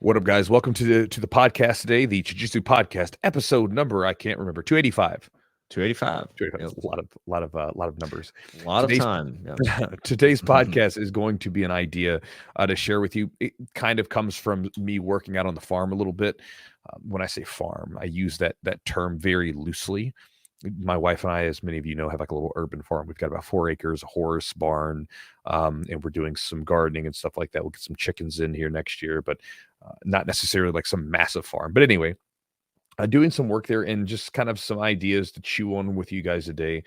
What up, guys? Welcome to the podcast today, the Jiu-Jitsu podcast, episode number I can't remember, 285. 285. 285. Yep. That's a lot of numbers. A lot of Today's time. Yep. today's podcast is going to be an idea to share with you. It kind of comes from me working out on the farm a little bit. When I say farm, I use that term very loosely. My wife and I, as many of you know, have like a little urban farm. We've got about 4 acres, a horse barn, and we're doing some gardening and stuff like that. We'll get some chickens in here next year, but not necessarily like some massive farm. But anyway, doing some work there and just kind of some ideas to chew on with you guys today.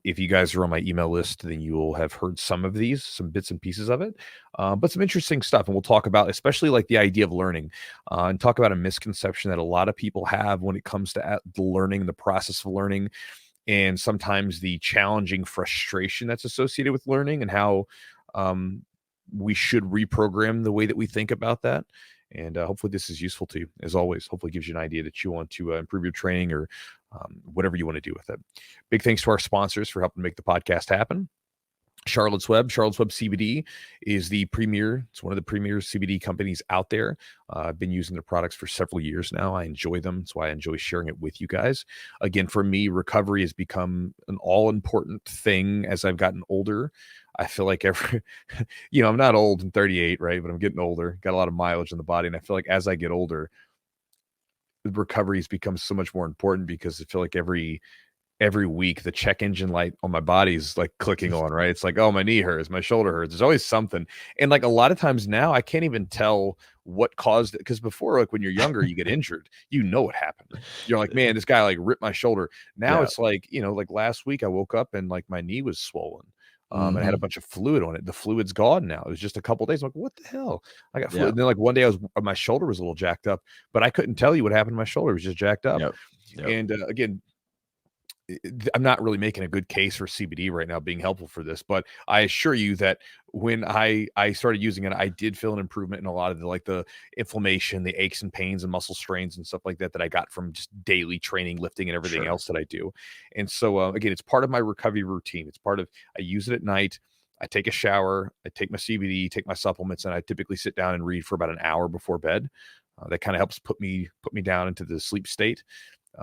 If you guys are on my email list, then you will have heard some of these, some bits and pieces of it, but some interesting stuff. And we'll talk about, especially like the idea of learning, and talk about a misconception that a lot of people have when it comes to the learning, the process of learning, and sometimes the challenging frustration that's associated with learning and how we should reprogram the way that we think about that. And hopefully this is useful to you. As always, hopefully gives you an idea that you want to improve your training or whatever you want to do with it. Big thanks to our sponsors for helping make the podcast happen. Charlotte's Web CBD is the premier. It's one of the premier CBD companies out there. I've been using their products for several years now. I enjoy them. That's why I enjoy sharing it with you guys. Again, for me, recovery has become an all-important thing as I've gotten older. I feel like I'm not old, I'm 38, right? But I'm getting older, got a lot of mileage in the body. And I feel like as I get older, recovery has become so much more important because I feel like every week the check engine light on my body is like clicking on, right? It's like, oh, my knee hurts, my shoulder hurts. There's always something. And like a lot of times now I can't even tell what caused it. Because before, like when you're younger, you get injured, you know what happened. You're like, man, this guy like ripped my shoulder. Now it's like, like last week I woke up and like my knee was swollen. And I had a bunch of fluid on it. The fluid's gone now. It was just a couple of days. I'm like, what the hell? I got fluid. And then like one day my shoulder was a little jacked up, but I couldn't tell you what happened to my shoulder. It was just jacked up. And again, I'm not really making a good case for CBD right now being helpful for this, but I assure you that when I started using it, I did feel an improvement in a lot of the inflammation, the aches and pains and muscle strains and stuff like that I got from just daily training, lifting, and everything else that I do. And so again, it's part of my recovery routine. It's part of, I use it at night. I take a shower, I take my CBD, take my supplements, and I typically sit down and read for about an hour before bed. That kind of helps put me down into the sleep state.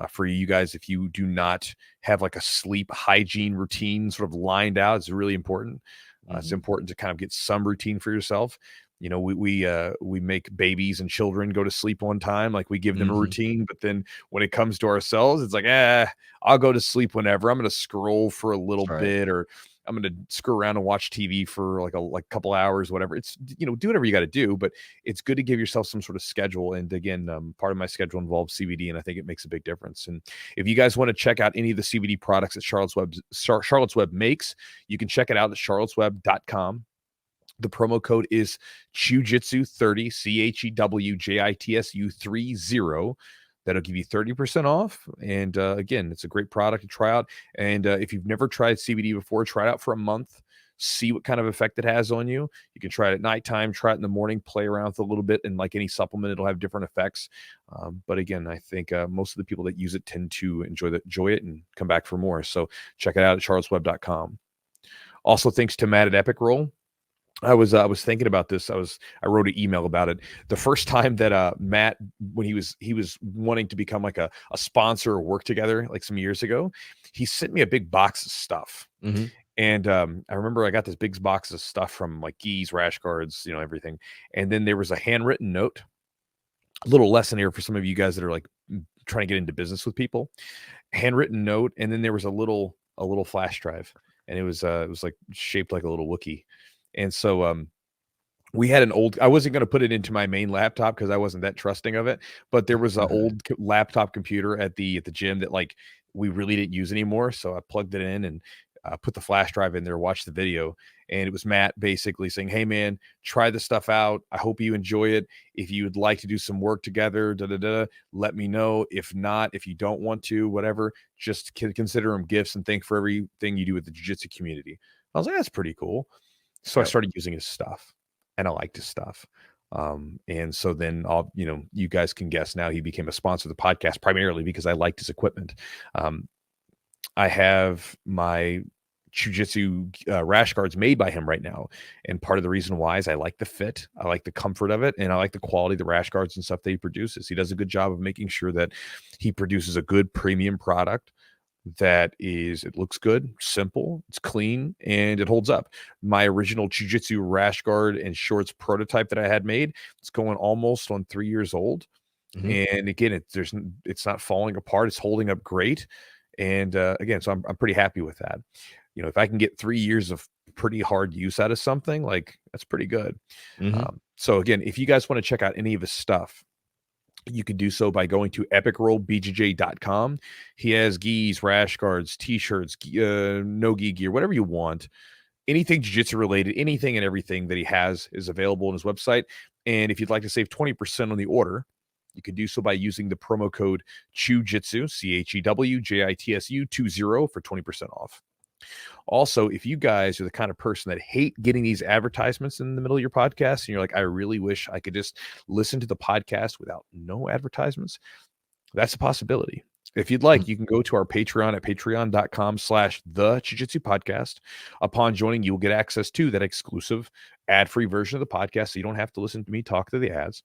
For you guys, if you do not have like a sleep hygiene routine sort of lined out, it's really important. It's important to kind of get some routine for yourself. We make babies and children go to sleep on time. Like we give them a routine, but then when it comes to ourselves, it's like, I'll go to sleep whenever. I'm going to scroll for a little bit, or I'm going to screw around and watch TV for like a couple hours, whatever. It's, do whatever you got to do, but it's good to give yourself some sort of schedule. And again, part of my schedule involves CBD, and I think it makes a big difference. And if you guys want to check out any of the CBD products that Charlotte's Web makes, you can check it out at charlottesweb.com. The promo code is Chewjitsu30, CHEWJITSU30. That'll give you 30% off. And again, it's a great product to try out. And if you've never tried CBD before, try it out for a month. See what kind of effect it has on you. You can try it at nighttime, try it in the morning, play around with it a little bit. And like any supplement, it'll have different effects. But again, I think most of the people that use it tend to enjoy it and come back for more. So check it out at charlottesweb.com. Also, thanks to Matt at Epic Roll. I was thinking about this. I wrote an email about it. The first time that Matt, when he was wanting to become like a sponsor or work together, like some years ago, he sent me a big box of stuff. And I remember I got this big box of stuff from like gis, rash guards, everything. And then there was a handwritten note, a little lesson here for some of you guys that are like trying to get into business with people. Handwritten note, and then there was a little flash drive, and it was like shaped like a little Wookiee. And so we had an old, I wasn't going to put it into my main laptop because I wasn't that trusting of it, but there was an old laptop computer at the gym that like we really didn't use anymore. So I plugged it in and put the flash drive in there, watched the video, and it was Matt basically saying, hey man, try this stuff out. I hope you enjoy it. If you would like to do some work together, let me know. If not, if you don't want to, whatever, just consider them gifts and thank for everything you do with the jiu-jitsu community. I was like, that's pretty cool. So I started using his stuff, and I liked his stuff. And so then you guys can guess now he became a sponsor of the podcast primarily because I liked his equipment. I have my Chewjitsu rash guards made by him right now. And part of the reason why is I like the fit, I like the comfort of it, and I like the quality of the rash guards and stuff that he produces. He does a good job of making sure that he produces a good premium product that is, it looks good, simple, it's clean, and it holds up. My original Jiu-Jitsu rash guard and shorts prototype that I had made, it's going almost on 3 years old. Mhm. And again, it's not falling apart, it's holding up great. And again, so I'm pretty happy with that. If I can get 3 years of pretty hard use out of something, like, that's pretty good. Mhm. So again, if you guys want to check out any of his stuff, you can do so by going to epicrollbjj.com. He has gis, rash guards, t-shirts, no gi gear, whatever you want. Anything jiu-jitsu related, anything and everything that he has is available on his website. And if you'd like to save 20% on the order, you can do so by using the promo code Chewjitsu, CHEWJITSU 20 for 20% off. Also, if you guys are the kind of person that hate getting these advertisements in the middle of your podcast, and you're like, I really wish I could just listen to the podcast without no advertisements, that's a possibility. If you'd Mm. like, you can go to our Patreon at patreon.com/the Jiu-Jitsu podcast. Upon joining, you'll get access to that exclusive ad-free version of the podcast, so you don't have to listen to me talk to the ads.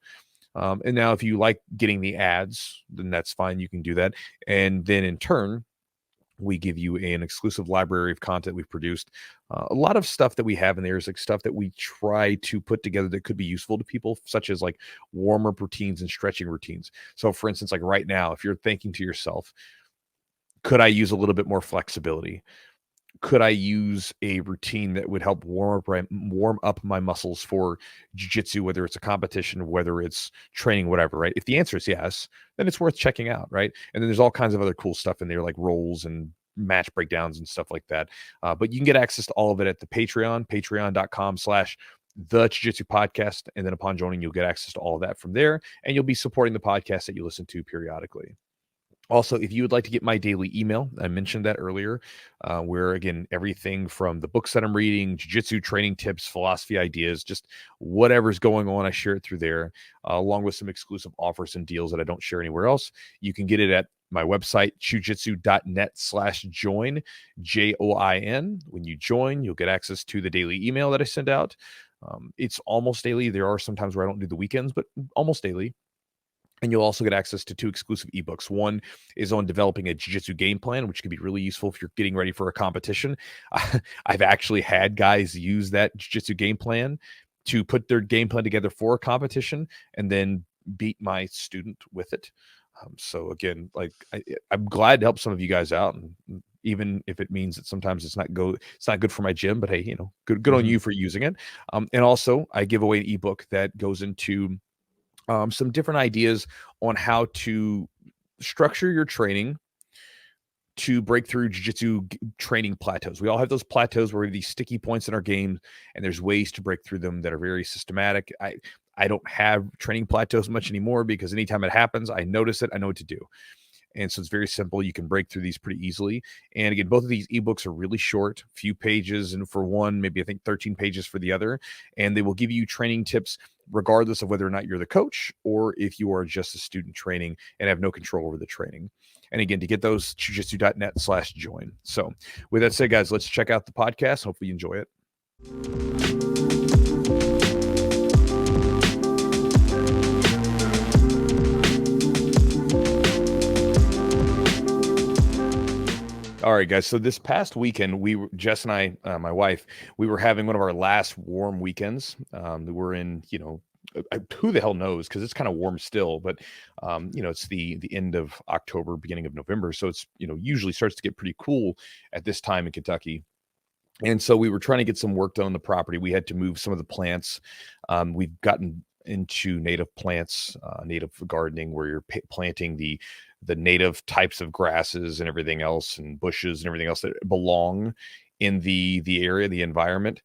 And now if you like getting the ads, then that's fine. You can do that. And then in turn, we give you an exclusive library of content we've produced. A lot of stuff that we have in there is like stuff that we try to put together that could be useful to people, such as like warm-up routines and stretching routines. So for instance, like right now, if you're thinking to yourself, could I use a little bit more flexibility? Could I use a routine that would help warm up my muscles for jiu-jitsu, whether it's a competition, whether it's training, whatever, right? If the answer is yes, then it's worth checking out, right? And then there's all kinds of other cool stuff in there, like rolls and match breakdowns and stuff like that. But you can get access to all of it at the patreon.com/the Jiu-Jitsu podcast. And then upon joining, you'll get access to all of that from there, and you'll be supporting the podcast that you listen to periodically. Also, if you would like to get my daily email, I mentioned that earlier, where again, everything from the books that I'm reading, jiu-jitsu training tips, philosophy ideas, just whatever's going on, I share it through there, along with some exclusive offers and deals that I don't share anywhere else. You can get it at my website, chewjitsu.net/join, JOIN. When you join, you'll get access to the daily email that I send out. It's almost daily. There are some times where I don't do the weekends, but almost daily. And you'll also get access to 2 exclusive ebooks. One is on developing a jiu-jitsu game plan, which can be really useful if you're getting ready for a competition. I've actually had guys use that jiu-jitsu game plan to put their game plan together for a competition and then beat my student with it. So again, like I'm glad to help some of you guys out, and even if it means that sometimes it's not good for my gym, but hey, good on Mhm. you for using it. And also, I give away an ebook that goes into some different ideas on how to structure your training to break through jiu-jitsu training plateaus. We all have those plateaus where we have these sticky points in our game, and there's ways to break through them that are very systematic. I don't have training plateaus much anymore because anytime it happens, I notice it, I know what to do. And so it's very simple. You can break through these pretty easily. And again, both of these ebooks are really short, few pages, and for one, maybe I think 13 pages for the other. And they will give you training tips regardless of whether or not you're the coach or if you are just a student training and have no control over the training. And again, to get those, chewjitsu.net/join. So with that said, guys, let's check out the podcast. Hopefully you enjoy it. All right, guys. So this past weekend, Jess and I, my wife, we were having one of our last warm weekends. We're in, who the hell knows? Because it's kind of warm still, but it's the end of October, beginning of November, so it's usually starts to get pretty cool at this time in Kentucky. And so we were trying to get some work done on the property. We had to move some of the plants. We've gotten into native plants, native gardening, where you're planting the native types of grasses and everything else, and bushes and everything else that belong in the area, the environment.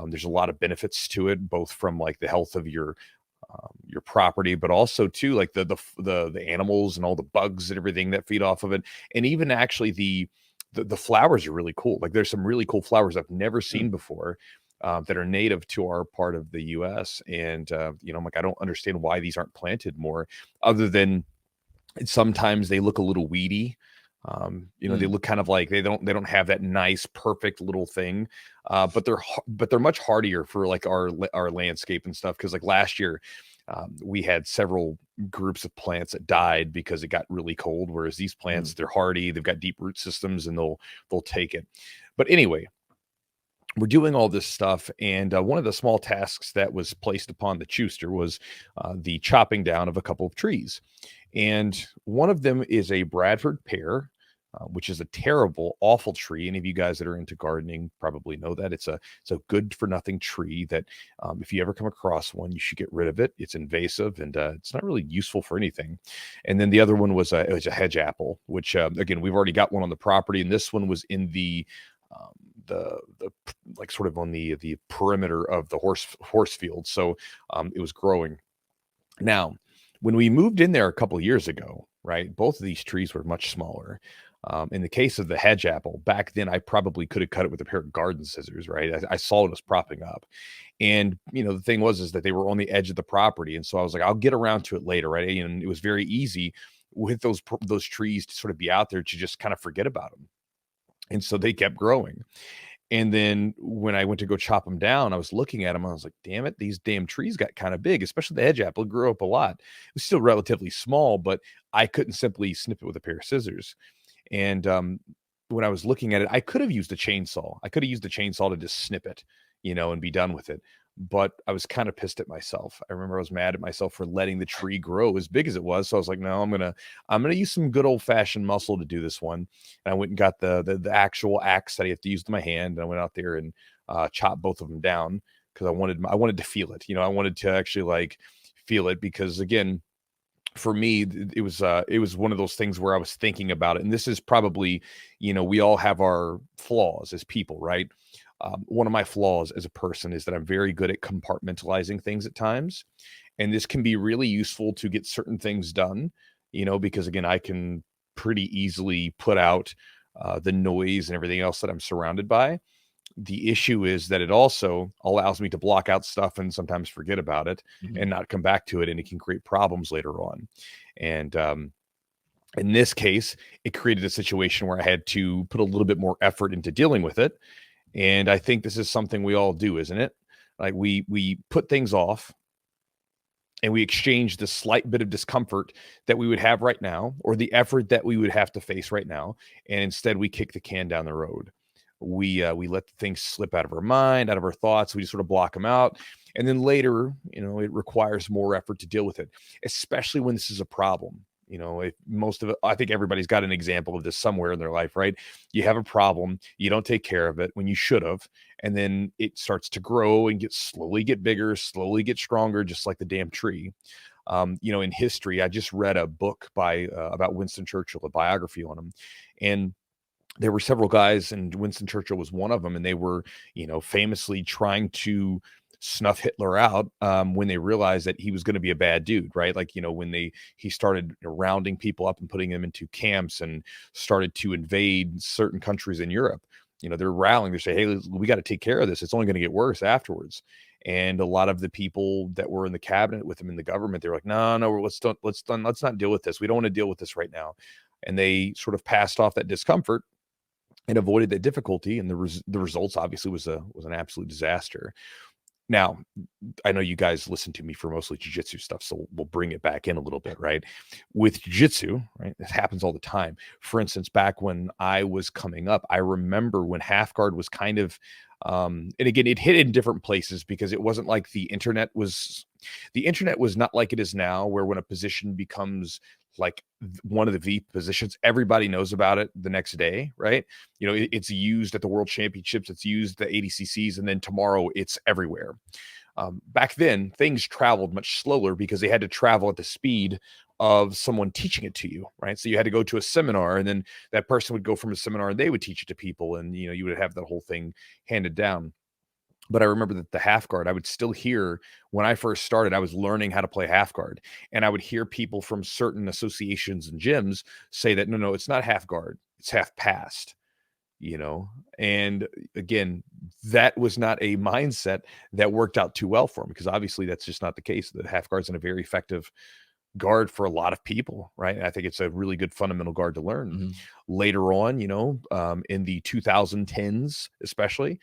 There's a lot of benefits to it, both from like the health of your property, but also too like the animals and all the bugs and everything that feed off of it, and even actually the flowers are really cool. Like there's some really cool flowers I've never Mm. seen before that are native to our part of the U.S. And I'm like, I don't understand why these aren't planted more, other than sometimes they look a little weedy. They look kind of like they don't have that nice, perfect little thing, but they're much hardier for like our landscape and stuff. Because like last year, we had several groups of plants that died because it got really cold. Whereas these plants, they're hardy, they've got deep root systems, and they'll take it. But anyway, we're doing all this stuff, and one of the small tasks that was placed upon the Chewster was the chopping down of a couple of trees. And one of them is a Bradford pear, which is a terrible, awful tree. Any of you guys that are into gardening probably know that it's a good for nothing tree that if you ever come across one, you should get rid of it. It's invasive and it's not really useful for anything. And then the other one was it was a hedge apple, which again, we've already got one on the property, and this one was in the like sort of on the perimeter of the horse field. So it was growing. Now, when we moved in there a couple of years ago, right, both of these trees were much smaller. In the case of the hedge apple, back then I probably could have cut it with a pair of garden scissors, right? I saw it was propping up. And, the thing is that they were on the edge of the property. And so I was like, I'll get around to it later, right? And it was very easy with those trees to sort of be out there to just kind of forget about them. And so they kept growing. And then when I went to go chop them down, I was looking at them. I was like, damn it, these damn trees got kind of big, especially the hedge apple. It grew up a lot. It was still relatively small, but I couldn't simply snip it with a pair of scissors. And when I was looking at it, I could have used a chainsaw. I could have used a chainsaw to just snip it, and be done with it. But I was kind of pissed at myself. I remember I was mad at myself for letting the tree grow as big as it was. So I was like, no, I'm gonna use some good old fashioned muscle to do this one. And I went and got the actual axe that I have to use with my hand. And I went out there and chopped both of them down because I wanted to feel it. I wanted to actually like feel it because again, for me, it was one of those things where I was thinking about it. And this is probably, we all have our flaws as people, right? One of my flaws as a person is that I'm very good at compartmentalizing things at times. And this can be really useful to get certain things done, because again, I can pretty easily put out the noise and everything else that I'm surrounded by. The issue is that it also allows me to block out stuff and sometimes forget about it and not come back to it. And it can create problems later on. And in this case, it created a situation where I had to put a little bit more effort into dealing with it. And I think this is something we all do, isn't it? Like we put things off and we exchange the slight bit of discomfort that we would have right now, or the effort that we would have to face right now. And instead we kick the can down the road. We let the things slip out of our mind, out of our thoughts. We just sort of block them out. And then later, it requires more effort to deal with it, especially when this is a problem. Most of it, I think everybody's got an example of this somewhere in their life, right? You have a problem, you don't take care of it when you should have, and then it starts to grow and slowly get bigger, slowly get stronger, just like the damn tree. In history, I just read a book about Winston Churchill, a biography on him, and there were several guys, and Winston Churchill was one of them, and they were, famously trying to snuff Hitler out when they realized that he was going to be a bad dude, right? Like, when he started rounding people up and putting them into camps and started to invade certain countries in Europe. They're rallying. They say, hey, we got to take care of this. It's only going to get worse afterwards. And a lot of the people that were in the cabinet with him in the government, they're like, no, let's not deal with this. We don't want to deal with this right now. And they sort of passed off that discomfort and avoided that difficulty. And the results obviously was an absolute disaster. Now, I know you guys listen to me for mostly jiu-jitsu stuff, so we'll bring it back in a little bit, right? With jiu-jitsu, right? It happens all the time. For instance, back when I was coming up, I remember when half guard was kind of, and again, it hit in different places because it wasn't like the internet was not like it is now, where when a position becomes like one of the V positions, everybody knows about it the next day, right? It's used at the World Championships, it's used at the ADCCs, and then tomorrow it's everywhere. Back then, things traveled much slower because they had to travel at the speed of someone teaching it to you, right? So you had to go to a seminar, and then that person would go from a seminar and they would teach it to people, and you would have that whole thing handed down. But I remember that the half guard, I would still hear when I first started, I was learning how to play half guard. And I would hear people from certain associations and gyms say that, no, it's not half guard, it's half past, And again, that was not a mindset that worked out too well for me, because obviously that's just not the case. The half guard's in a very effective guard for a lot of people, right? And I think it's a really good fundamental guard to learn. Mm-hmm. Later on, in the 2010s, especially,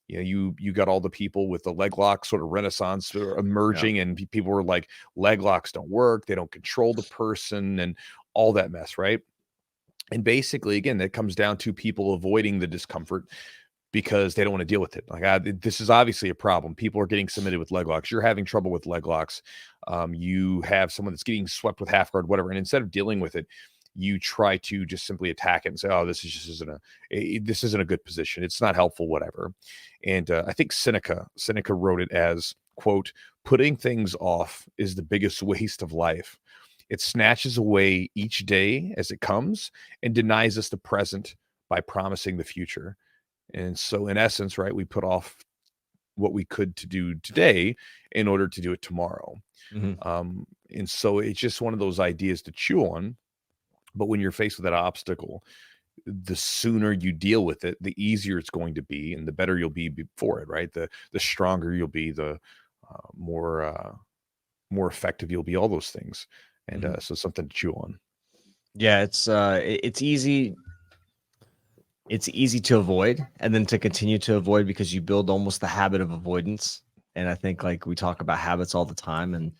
you got all the people with the leg lock sort of renaissance emerging, and people were like, leg locks don't work, they don't control the person, and all that mess, right? And basically, again, that comes down to people avoiding the discomfort because they don't want to deal with it. Like, this is obviously a problem. People are getting submitted with leg locks. You're having trouble with leg locks. You have someone that's getting swept with half guard, whatever. And instead of dealing with it, you try to just simply attack it and say, "Oh, this isn't a good position. It's not helpful, whatever." And I think Seneca wrote it as, quote, "Putting things off is the biggest waste of life. It snatches away each day as it comes and denies us the present by promising the future." And so, in essence, right, we put off what we could to do today in order to do it tomorrow. Mm-hmm. And so, it's just one of those ideas to chew on. But when you're faced with that obstacle, the sooner you deal with it, the easier it's going to be, and the better you'll be before it. Right, the stronger you'll be, the more effective you'll be. All those things, and Mm-hmm. so something to chew on. Yeah, it's easy. It's easy to avoid and then to continue to avoid because you build almost the habit of avoidance. And I think like we talk about habits all the time. And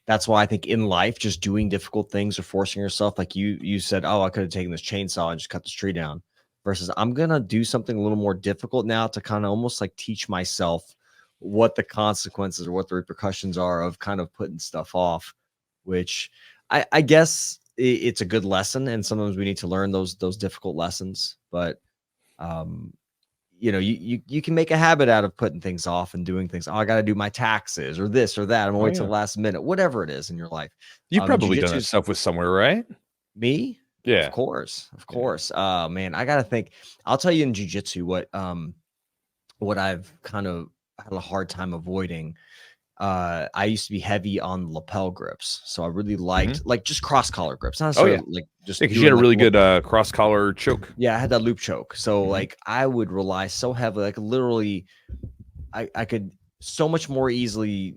that's why I think in life, just doing difficult things or forcing yourself, like you said, oh, I could have taken this chainsaw and just cut this tree down versus I'm going to do something a little more difficult now to kind of almost like teach myself what the consequences or what the repercussions are of kind of putting stuff off, which I guess it's a good lesson, and sometimes we need to learn those difficult lessons. But you can make a habit out of putting things off and doing things. Oh, I got to do my taxes or this or that. I'm gonna Oh wait till yeah, the last minute, whatever it is in your life. you've probably done that Jujitsu's stuff with somewhere, right? me, of Yeah. course, of Yeah. course. Man, I gotta think. I'll tell you in jujitsu what I've kind of had a hard time avoiding. I used to be heavy on lapel grips, so I really liked like just cross collar grips, not Oh yeah. necessarily like just Because you had doing a like really good cross collar choke. yeah, I had that loop choke. So Mhm. like I would rely so heavily, like literally I could so much more easily,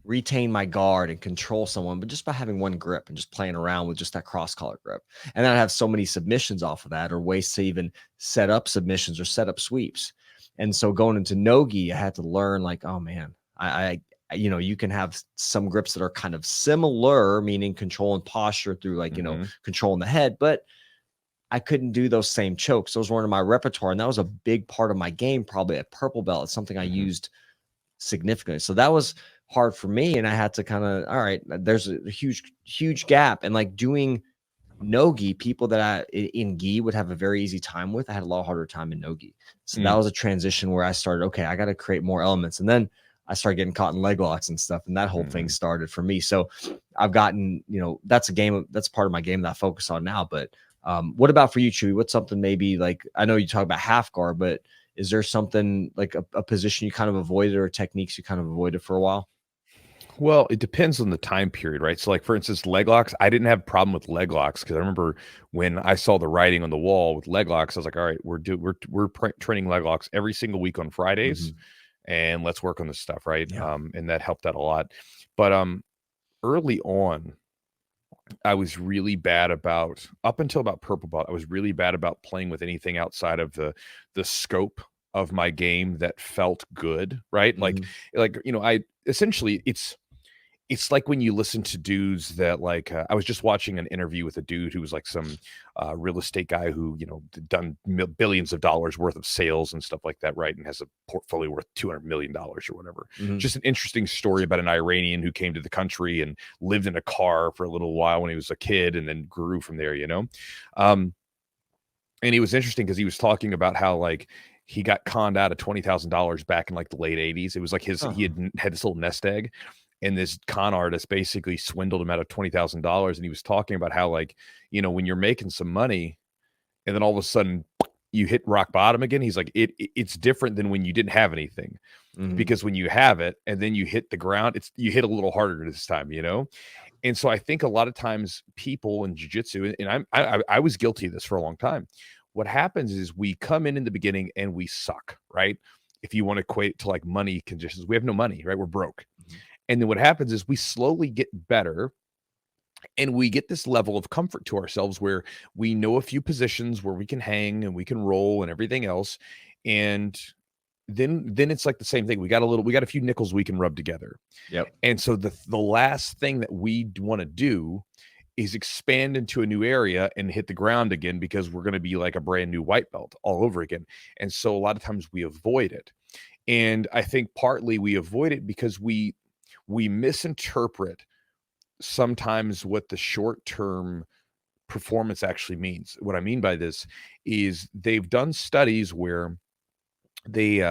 retain my guard and control someone, but just by having one grip and just playing around with just that cross collar grip. And then I have so many submissions off of that or ways to even set up submissions or set up sweeps. And so going into Nogi, I had to learn like, oh man, you can have some grips that are kind of similar, meaning control and posture through like, Mhm. controlling the head, but I couldn't do those same chokes. Those weren't in my repertoire. And that was a big part of my game, probably at purple belt. It's something I Mhm. used significantly. So that was hard for me. And I had to kind of, all right, there's a huge, huge gap. And like doing no gi, people that in gi would have a very easy time with, I had a lot harder time in no gi. So that Mm. was a transition where I started, okay, I got to create more elements. And then I started getting caught in leg locks and stuff. And that whole thing Mhm. started for me. So I've gotten, that's that's part of my game that I focus on now. But what about for you, Chewy? What's something maybe like, I know you talk about half guard, but is there something like a position you kind of avoided or techniques you kind of avoided for a while? Well, it depends on the time period, right? So, like for instance, leg locks. I didn't have a problem with leg locks because I remember when I saw the writing on the wall with leg locks, I was like, "All right, we're training leg locks every single week on Fridays, Hmm. and let's work on this stuff, right?" Yeah. And that helped out a lot. But early on, I was really bad about up until about purple belt. I was really bad about playing with anything outside of the scope of my game that felt good, right? Hmm. I essentially it's like when you listen to dudes that I was just watching an interview with a dude who was like some real estate guy who done billions of dollars worth of sales and stuff like that, right? And has a portfolio worth $200 million or whatever. Hmm. Just an interesting story about an Iranian who came to the country and lived in a car for a little while when he was a kid and then grew from there. Um, and he was interesting because he was talking about how he got conned out of $20,000 back in like the late 80s. It was like he Huh. had this little nest egg, and this con artist basically swindled him out of $20,000. And he was talking about how when you're making some money and then all of a sudden you hit rock bottom again. He's like, it's different than when you didn't have anything, Hmm. because when you have it and then you hit the ground, you hit a little harder this time. And so I think a lot of times people in jiu-jitsu, and I was guilty of this for a long time. What happens is we come in the beginning and we suck, right? If you want to equate it to like money conditions, we have no money, right? We're broke. And then what happens is we slowly get better, and we get this level of comfort to ourselves where we know a few positions where we can hang and we can roll and everything else. And then it's like the same thing. We got a few nickels we can rub together. Yep. And so the last thing that we want to do is expand into a new area and hit the ground again, because we're going to be like a brand new white belt all over again. And so a lot of times we avoid it. And I think partly we avoid it because we misinterpret sometimes what the short-term performance actually means. What I mean by this is they've done studies where they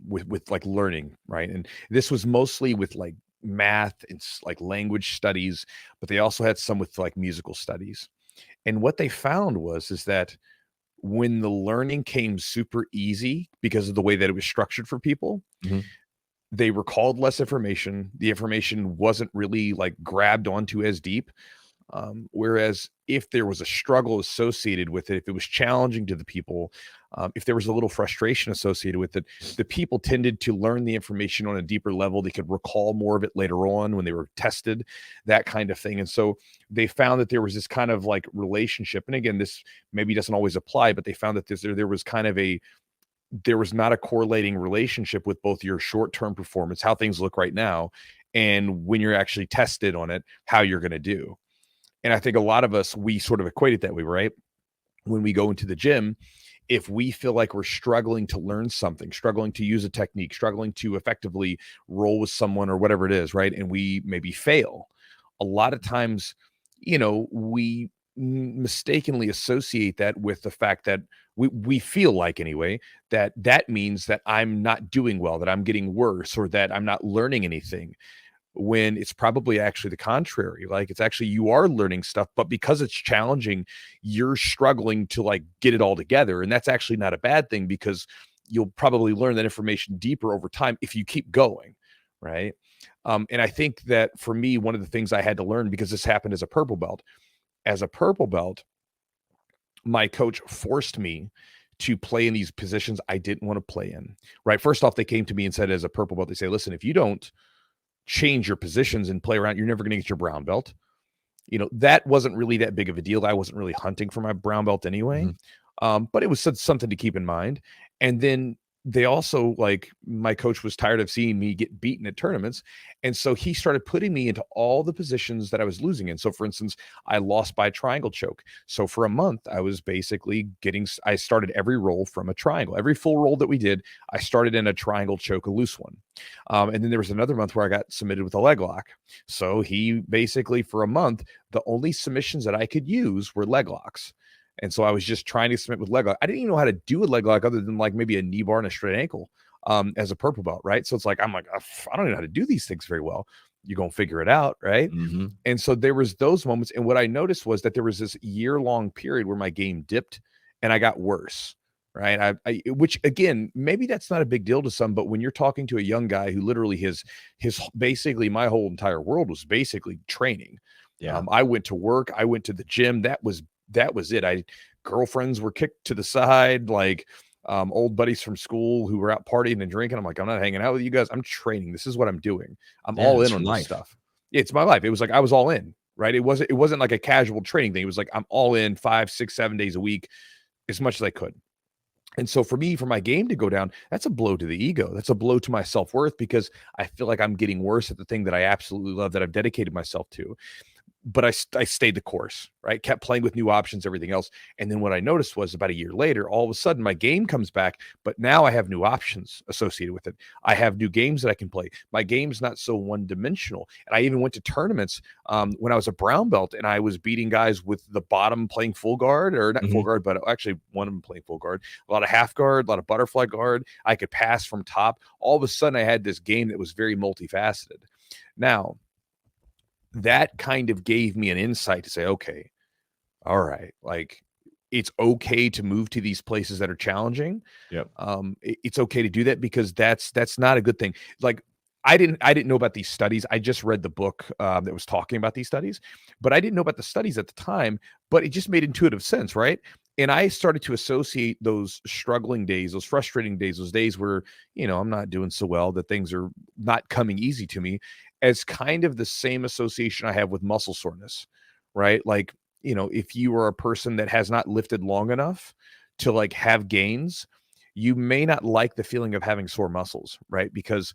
with like learning, right? And this was mostly with like math and like language studies, but they also had some with like musical studies. And what they found is that when the learning came super easy because of the way that it was structured for people, Mhm. they recalled less information. The information wasn't really like grabbed onto as deep. Whereas if there was a struggle associated with it, if it was challenging to the people, if there was a little frustration associated with it, the people tended to learn the information on a deeper level. They could recall more of it later on when they were tested, that kind of thing. And so they found that there was this kind of like relationship. And again, this maybe doesn't always apply, but they found that there was kind of there was not a correlating relationship with both your short-term performance, how things look right now, and when you're actually tested on it, how you're going to do. And I think a lot of us, we sort of equate it that way, right? When we go into the gym, if we feel like we're struggling to learn something, struggling to use a technique, struggling to effectively roll with someone or whatever it is, right? And we maybe fail, a lot of times, we mistakenly associate that with the fact that we feel like anyway, that means that I'm not doing well, that I'm getting worse, or that I'm not learning anything, when it's probably actually the contrary. Like, it's actually, you are learning stuff, but because it's challenging, you're struggling to like get it all together. And that's actually not a bad thing, because you'll probably learn that information deeper over time if you keep going, right? And I think that for me, one of the things I had to learn, because this happened as a purple belt, my coach forced me to play in these positions I didn't want to play in, right? First off, they came to me and said, as a purple belt, they say, listen, if you don't change your positions and play around, you're never going to get your brown belt. That wasn't really that big of a deal. I wasn't really hunting for my brown belt anyway. But it was something to keep in mind. And then they also, like, my coach was tired of seeing me get beaten at tournaments. And so he started putting me into all the positions that I was losing in. So for instance, I lost by triangle choke. So for a month, I was basically I started every roll from a triangle. Every full roll that we did, I started in a triangle choke, a loose one. And then there was another month where I got submitted with a leg lock. So he basically, for a month, the only submissions that I could use were leg locks. And so I was just trying to submit with leg lock. I didn't even know how to do a leg lock other than like maybe a knee bar and a straight ankle as a purple belt, right? So it's like, I'm like, I don't even know how to do these things very well. You're going to figure it out, right? Mm-hmm. And so there was those moments. And what I noticed was that there was this year-long period where my game dipped and I got worse, right? Which again, maybe that's not a big deal to some, but when you're talking to a young guy who literally his basically my whole entire world was basically training. Yeah. I went to work, I went to the gym. That was it. Girlfriends were kicked to the side, like old buddies from school who were out partying and drinking. I'm like, I'm not hanging out with you guys. I'm training. This is what I'm doing. I'm all in on this stuff. It's my life. It was like I was all in, right? It wasn't like a casual training thing. It was like I'm all in 5, 6, 7 days a week, as much as I could. And so for me, for my game to go down, that's a blow to the ego. That's a blow to my self-worth, because I feel like I'm getting worse at the thing that I absolutely love, that I've dedicated myself to. But I stayed the course, right? Kept playing with new options, everything else. And then what I noticed was about a year later, all of a sudden my game comes back, but now I have new options associated with it. I have new games that I can play. My game's not so one-dimensional. And I even went to tournaments when I was a brown belt, and I was beating guys with the bottom playing full guard, or not full guard, but actually one of them playing full guard, a lot of half guard, a lot of butterfly guard. I could pass from top. All of a sudden I had this game that was very multifaceted. Now, that kind of gave me an insight to say, okay, all right, like, it's okay to move to these places that are challenging. Yep. It's okay to do that, because that's not a good thing. Like, I didn't know about these studies. I just read the book that was talking about these studies, but I didn't know about the studies at the time. But it just made intuitive sense, right? And I started to associate those struggling days, those frustrating days, those days where, I'm not doing so well, that things are not coming easy to me, as kind of the same association I have with muscle soreness, right? Like, if you are a person that has not lifted long enough to like have gains, you may not like the feeling of having sore muscles, right? Because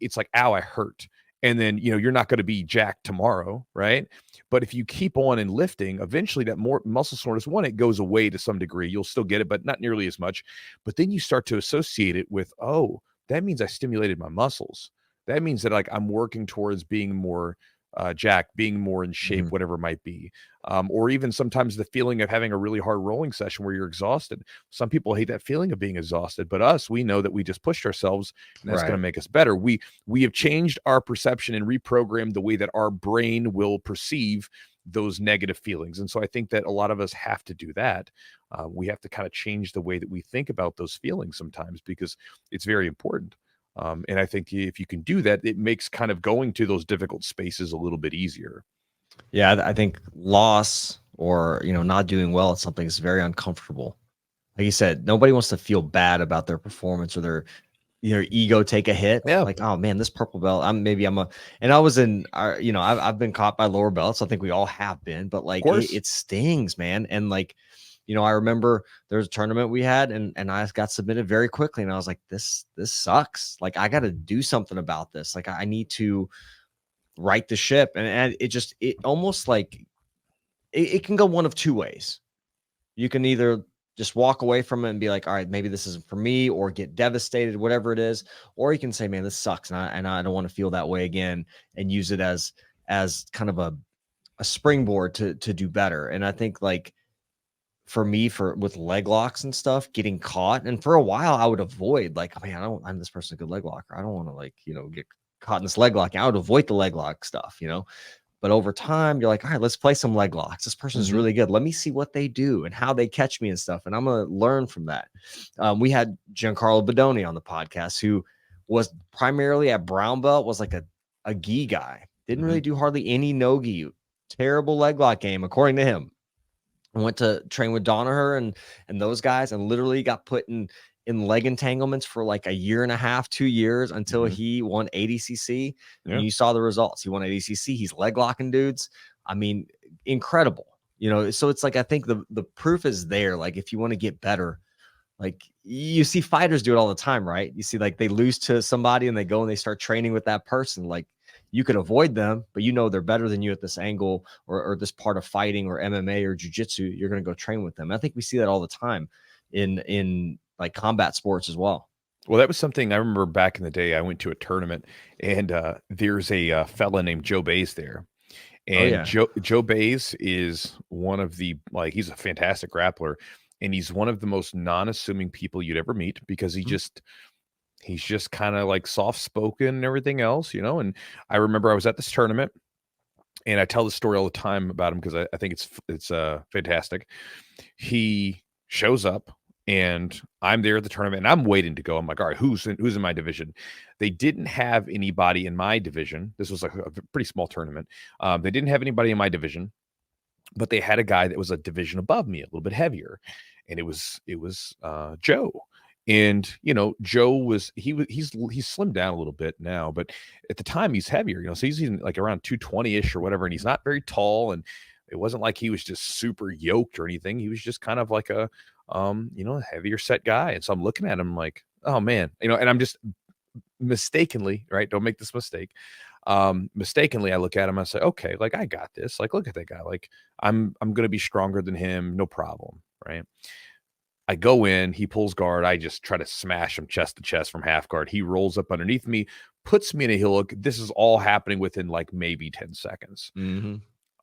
it's like, ow, I hurt. And then, you're not going to be jacked tomorrow, right? But if you keep on and lifting, eventually that more muscle soreness, one, it goes away to some degree. You'll still get it, but not nearly as much. But then you start to associate it with, oh, that means I stimulated my muscles. That means that like I'm working towards being more jacked, being more in shape, Mhm. whatever it might be. Or even sometimes the feeling of having a really hard rolling session where you're exhausted. Some people hate that feeling of being exhausted, but us, we know that we just pushed ourselves, and that's going Right. to make us better. We have changed our perception and reprogrammed the way that our brain will perceive those negative feelings. And so I think that a lot of us have to do that. We have to kind of change the way that we think about those feelings sometimes, because it's very important. And I think if you can do that, it makes kind of going to those difficult spaces a little bit easier. Yeah, I think loss or not doing well at something is very uncomfortable. Like you said, nobody wants to feel bad about their performance or their ego take a hit. Yeah, of Like, oh man, this purple belt. And I was in our, I've been caught by lower belts. I think we all have been, but like course. it stings, man. And like, I remember there was a tournament we had, and I got submitted very quickly, and I was like, this sucks. Like, I got to do something about this. Like, I need to right the ship, and it almost like it can go one of two ways. You can either just walk away from it and be like, all right, maybe this isn't for me, or get devastated, whatever it is. Or you can say, man, this sucks. And I don't want to feel that way again, and use it as kind of a springboard to do better. And I think like for me, with leg locks and stuff, getting caught. And for a while I would avoid, like, oh, man, I'm this person a good leg locker. I don't want to like, get caught in this leg lock. I would avoid the leg lock stuff, But over time, you're like, all right, let's play some leg locks. This person's Mhm. really good. Let me see what they do and how they catch me and stuff. And I'm going to learn from that. We had Giancarlo Bodoni on the podcast, who was primarily at brown belt, was like a gi guy. Didn't really Mhm. do hardly any no gi. Terrible leg lock game, according to him. I went to train with Donaher and those guys, and literally got put in leg entanglements for like a year and a half, 2 years, until Mhm. he won ADCC. And Yeah. you saw the results. He won ADCC. He's leg locking dudes. I mean, incredible. So it's like I think the proof is there. Like if you want to get better, like you see fighters do it all the time, right? You see like they lose to somebody and they go and they start training with that person. Like you could avoid them, but they're better than you at this angle or this part of fighting or MMA or jiu-jitsu. You're going to go train with them. I think we see that all the time in like combat sports as well. Well, that was something I remember back in the day. I went to a tournament, and there's a fella named Joe Bays there. Oh And yeah. Joe Bays is one of the he's a fantastic grappler, and he's one of the most non-assuming people you'd ever meet, because Mhm. he's just kind of like soft spoken and everything else. And I remember I was at this tournament, and I tell the story all the time about him because I think it's fantastic. He shows up, and I'm there at the tournament, and I'm waiting to go. I'm like, all right, who's in my division? They didn't have anybody in my division. This was like a pretty small tournament. They didn't have anybody in my division, but they had a guy that was a division above me, a little bit heavier, and it was Joe. And Joe he's slimmed down a little bit now, but at the time he's heavier. So he's in like around 220-ish or whatever, and he's not very tall, and it wasn't like he was just super yoked or anything. He was just kind of like a heavier set guy. And so I'm looking at him like, oh man, and I'm just mistakenly, right? Don't make this mistake. Mistakenly, I look at him, I say, okay, like I got this. Like, look at that guy. Like, I'm gonna be stronger than him, no problem, right? I go in, he pulls guard. I just try to smash him chest to chest from half guard. He rolls up underneath me, puts me in a heel hook. This is all happening within like maybe 10 seconds. Mm-hmm.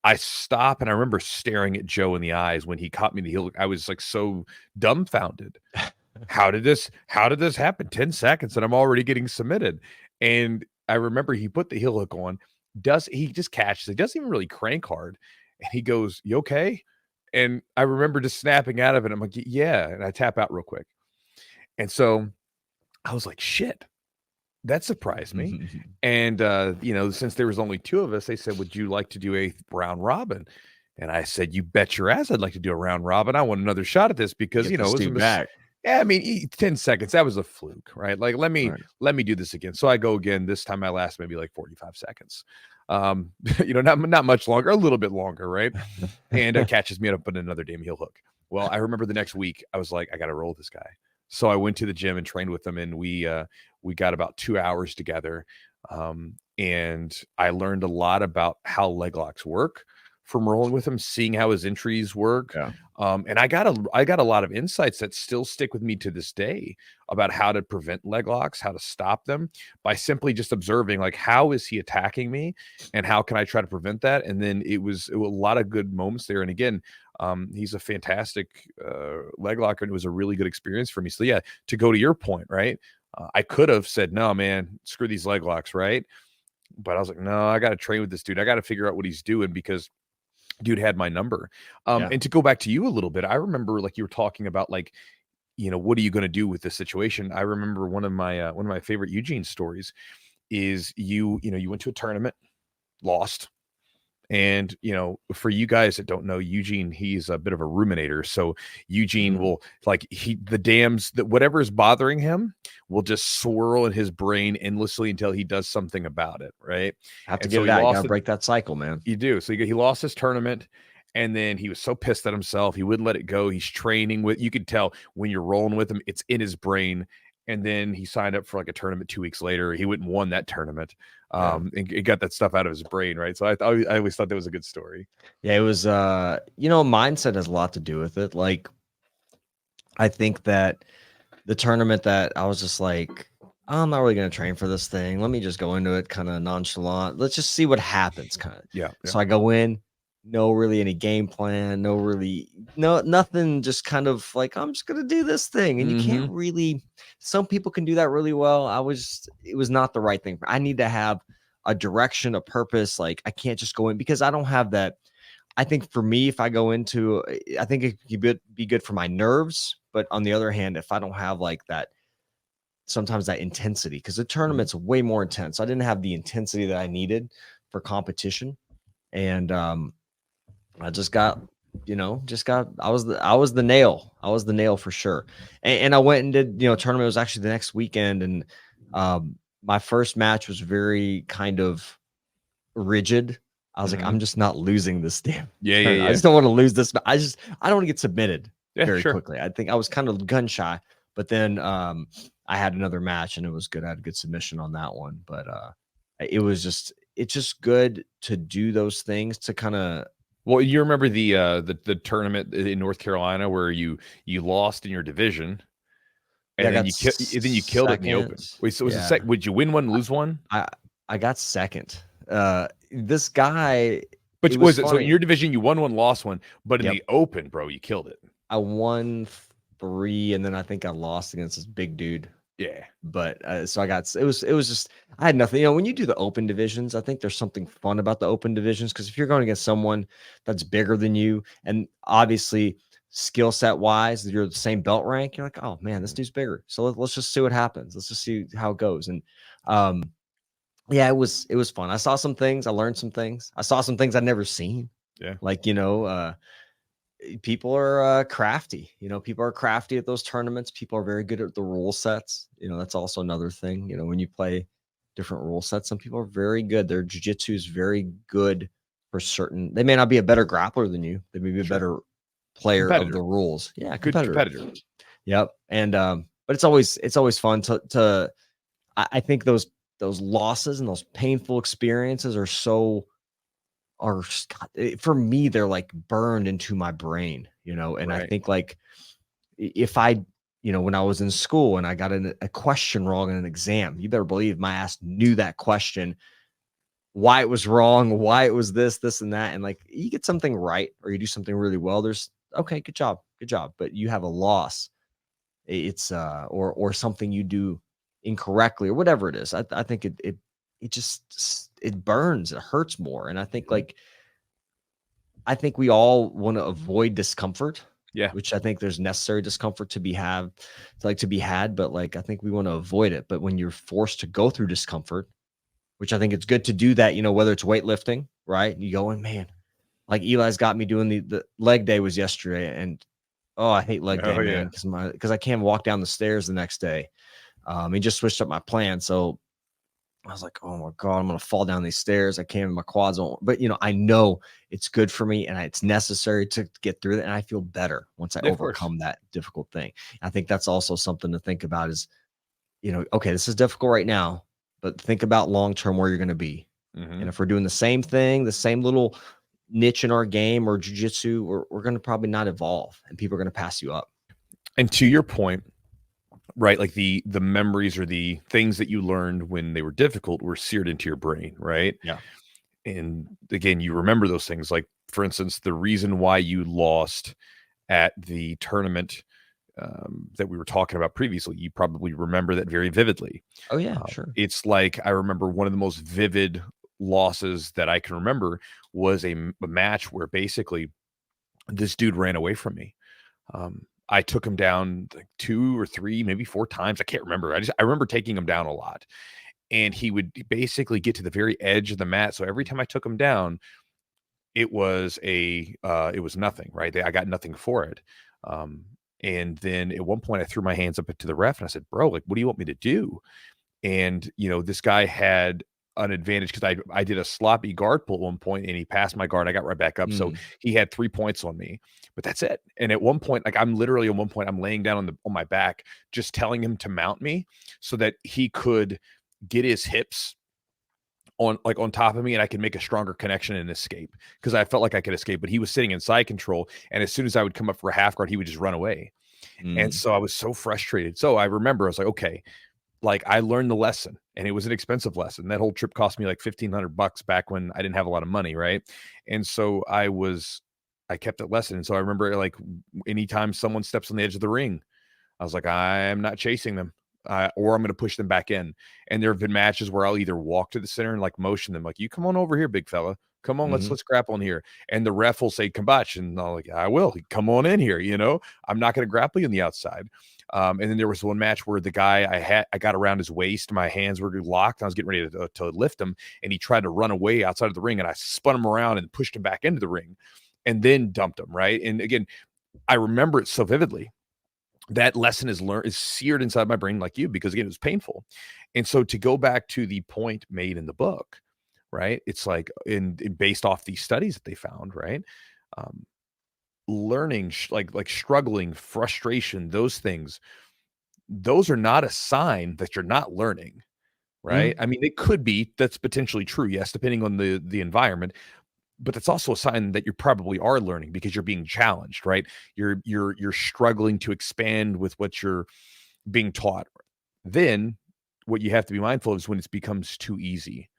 I stop, and I remember staring at Joe in the eyes when he caught me in the heel hook. I was like so dumbfounded. How did this happen? 10 seconds and I'm already getting submitted. And I remember he put the heel hook on. He just catches it, doesn't even really crank hard. And he goes, "You okay?" And I remember just snapping out of it. I'm like, "Yeah." And I tap out real quick. And so I was like, shit, that surprised me. And since there was only two of us, they said, "Would you like to do a round robin?" And I said, you bet your ass I'd like to do a round robin. I want another shot at this because, Get you know, this it was a dude back. yeah, I mean, 10 seconds. That was a fluke, right? Like, let me do this again. So I go again. This time I last maybe like 45 seconds. You know, not much longer, a little bit longer, right? And catches me up in another damn heel hook. Well, I remember the next week I was like, I got to roll this guy. So I went to the gym and trained with him, and we got about 2 hours together. And I learned a lot about how leg locks work from rolling with him, seeing how his entries work. Yeah. And I got a lot of insights that still stick with me to this day about how to prevent leg locks, how to stop them by simply just observing, like, how is he attacking me and how can I try to prevent that? And then it was a lot of good moments there. And again, he's a fantastic leg locker, and it was a really good experience for me. So yeah, to go to your point, right? I could have said, no, man, screw these leg locks, right? But I was like, no, I got to train with this dude. I got to figure out what he's doing because dude had my number. And to go back to you a little bit, I remember, like, you were talking about, like, you know, what are you going to do with this situation? I remember one of my favorite Eugene stories is you went to a tournament, lost. And, you know, for you guys that don't know, Eugene, he's a bit of a ruminator. So Eugene will, like, whatever is bothering him will just swirl in his brain endlessly until he does something about it. Right. Have to get it out. You gotta break that cycle, man. You do. So he lost his tournament, and then he was so pissed at himself. He wouldn't let it go. He's training with, you could tell when you're rolling with him, it's in his brain. And then he signed up for like a tournament 2 weeks later. He went and won that tournament. And he got that stuff out of his brain, right? So I always thought that was a good story. Yeah, it was you know, mindset has a lot to do with it. Like, I think that the tournament that I was just like, I'm not really gonna train for this thing. Let me just go into it kind of nonchalant. Let's just see what happens, kind of. Yeah. So I go in, no really any game plan, nothing, just kind of like, I'm just gonna do this thing. And you can't really, some people can do that really well. It was not the right thing. I need to have a direction, a purpose. Like, I can't just go in because I don't have that. I think for me, if I go into, I think it could be good for my nerves. But on the other hand, if I don't have like that, sometimes that intensity, because the tournament's way more intense. I didn't have the intensity that I needed for competition. And I just got, I was the nail. I was the nail for sure. And I went and did, tournament was actually the next weekend. And my first match was very kind of rigid. I was like, I'm just not losing this damn. Yeah. I just don't want to lose this. I don't want to get submitted very sure. quickly. I think I was kind of gun shy, but then I had another match and it was good. I had a good submission on that one, but it's just good to do those things to kind of. Well, you remember the tournament in North Carolina where you lost in your division, and then you killed it in the open. Wait, so would you win one, lose one? I got second. This guy, but was it so in your division you won one, lost one, but in the open, bro, you killed it? I won 3, and then I think I lost against this big dude. Yeah, but so it was just, I had nothing. When you do the open divisions, I think there's something fun about the open divisions, because if you're going against someone that's bigger than you, and obviously skill set wise you're the same belt rank, you're like, oh man, this dude's bigger, so let's just see what happens. Let's just see how it goes. And yeah, it was fun. I saw some things, I learned some things, I saw some things I'd never seen. Yeah, like, people are crafty. People are crafty at those tournaments. People are very good at the rule sets. That's also another thing. When you play different rule sets, some people are very good. Their jiu-jitsu is very good for certain. They may not be a better grappler than you. They may be a better player of the rules. Yeah, good competitor. Yep. And but it's always fun to I think those losses and those painful experiences are for me, they're like burned into my brain, and I think, like, if I, when I was in school and I got a question wrong in an exam, you better believe my ass knew that question, why it was wrong, why it was this, and that. And like, you get something right or you do something really well, there's, okay, good job. But you have a loss, it's or something you do incorrectly or whatever it is. I think it burns, it hurts more. And I think, like, we all want to avoid discomfort. Yeah. Which I think there's necessary discomfort to be had, but like, I think we want to avoid it. But when you're forced to go through discomfort, which I think it's good to do that, whether it's weightlifting, right? You go in, man, Like Eli's got me doing the leg day was yesterday, and oh, I hate leg day, Oh yeah. man, because I can't walk down the stairs the next day. He just switched up my plan, so I was like, oh my God, I'm gonna fall down these stairs. I can't, my quads won't. But I know it's good for me and it's necessary to get through it. And I feel better once I Yeah, of course. overcome that difficult thing. I think that's also something to think about is, okay, this is difficult right now, but think about long term where you're gonna be. Hmm. And if we're doing the same thing, the same little niche in our game or jujitsu, we're gonna probably not evolve and people are gonna pass you up. And to your point, right, like the memories or the things that you learned when they were difficult were seared into your brain, right? Yeah. And again, you remember those things. Like, for instance, the reason why you lost at the tournament that we were talking about previously, you probably remember that very vividly. Oh yeah, sure. It's like I remember one of the most vivid losses that I can remember was a match where basically this dude ran away from me. I took him down like 2 or 3, maybe 4 times. I can't remember. I remember taking him down a lot, and he would basically get to the very edge of the mat. So every time I took him down, it was nothing, right? I got nothing for it. Um, and then at one point, I threw my hands up to the ref and I said, "Bro, like, what do you want me to do?" And this guy had an advantage because I did a sloppy guard pull at one point and he passed my guard. I got right back up. So Mm, he had 3 points on me, but that's it. And at one point, like I'm literally at one point, I'm laying down on my back, just telling him to mount me so that he could get his hips on top of me and I could make a stronger connection and escape because I felt like I could escape, but he was sitting in side control. And as soon as I would come up for a half guard, he would just run away. And mm, so I was so frustrated. So I remember I was like, okay, like I learned the lesson and it was an expensive lesson. That whole trip cost me like $1,500 back when I didn't have a lot of money. Right. And so I kept that lesson. And so I remember like anytime someone steps on the edge of the ring, I was like, I'm not chasing them. Or I'm going to push them back in. And there have been matches where I'll either walk to the center and like motion them, like, you come on over here, big fella. Come on, mhm, let's grapple in here. And the ref will say, "Kabach," and I'll like, I will. Come on in here. I'm not going to grapple you on the outside. And then there was one match where the guy I got around his waist, my hands were locked. I was getting ready to lift him, and he tried to run away outside of the ring, and I spun him around and pushed him back into the ring, and then dumped him. Right, and again, I remember it so vividly. That lesson is seared inside my brain like you, because again, it was painful. And so to go back to the point made in the book, right? It's like based off these studies that they found, right? Um, learning, like struggling, frustration, those things, those are not a sign that you're not learning, right? mhm. I mean, it could be, that's potentially true, yes, depending on the environment, but that's also a sign that you probably are learning because you're being challenged, right? You're struggling to expand with what you're being taught. Then what you have to be mindful of is when it becomes too easy,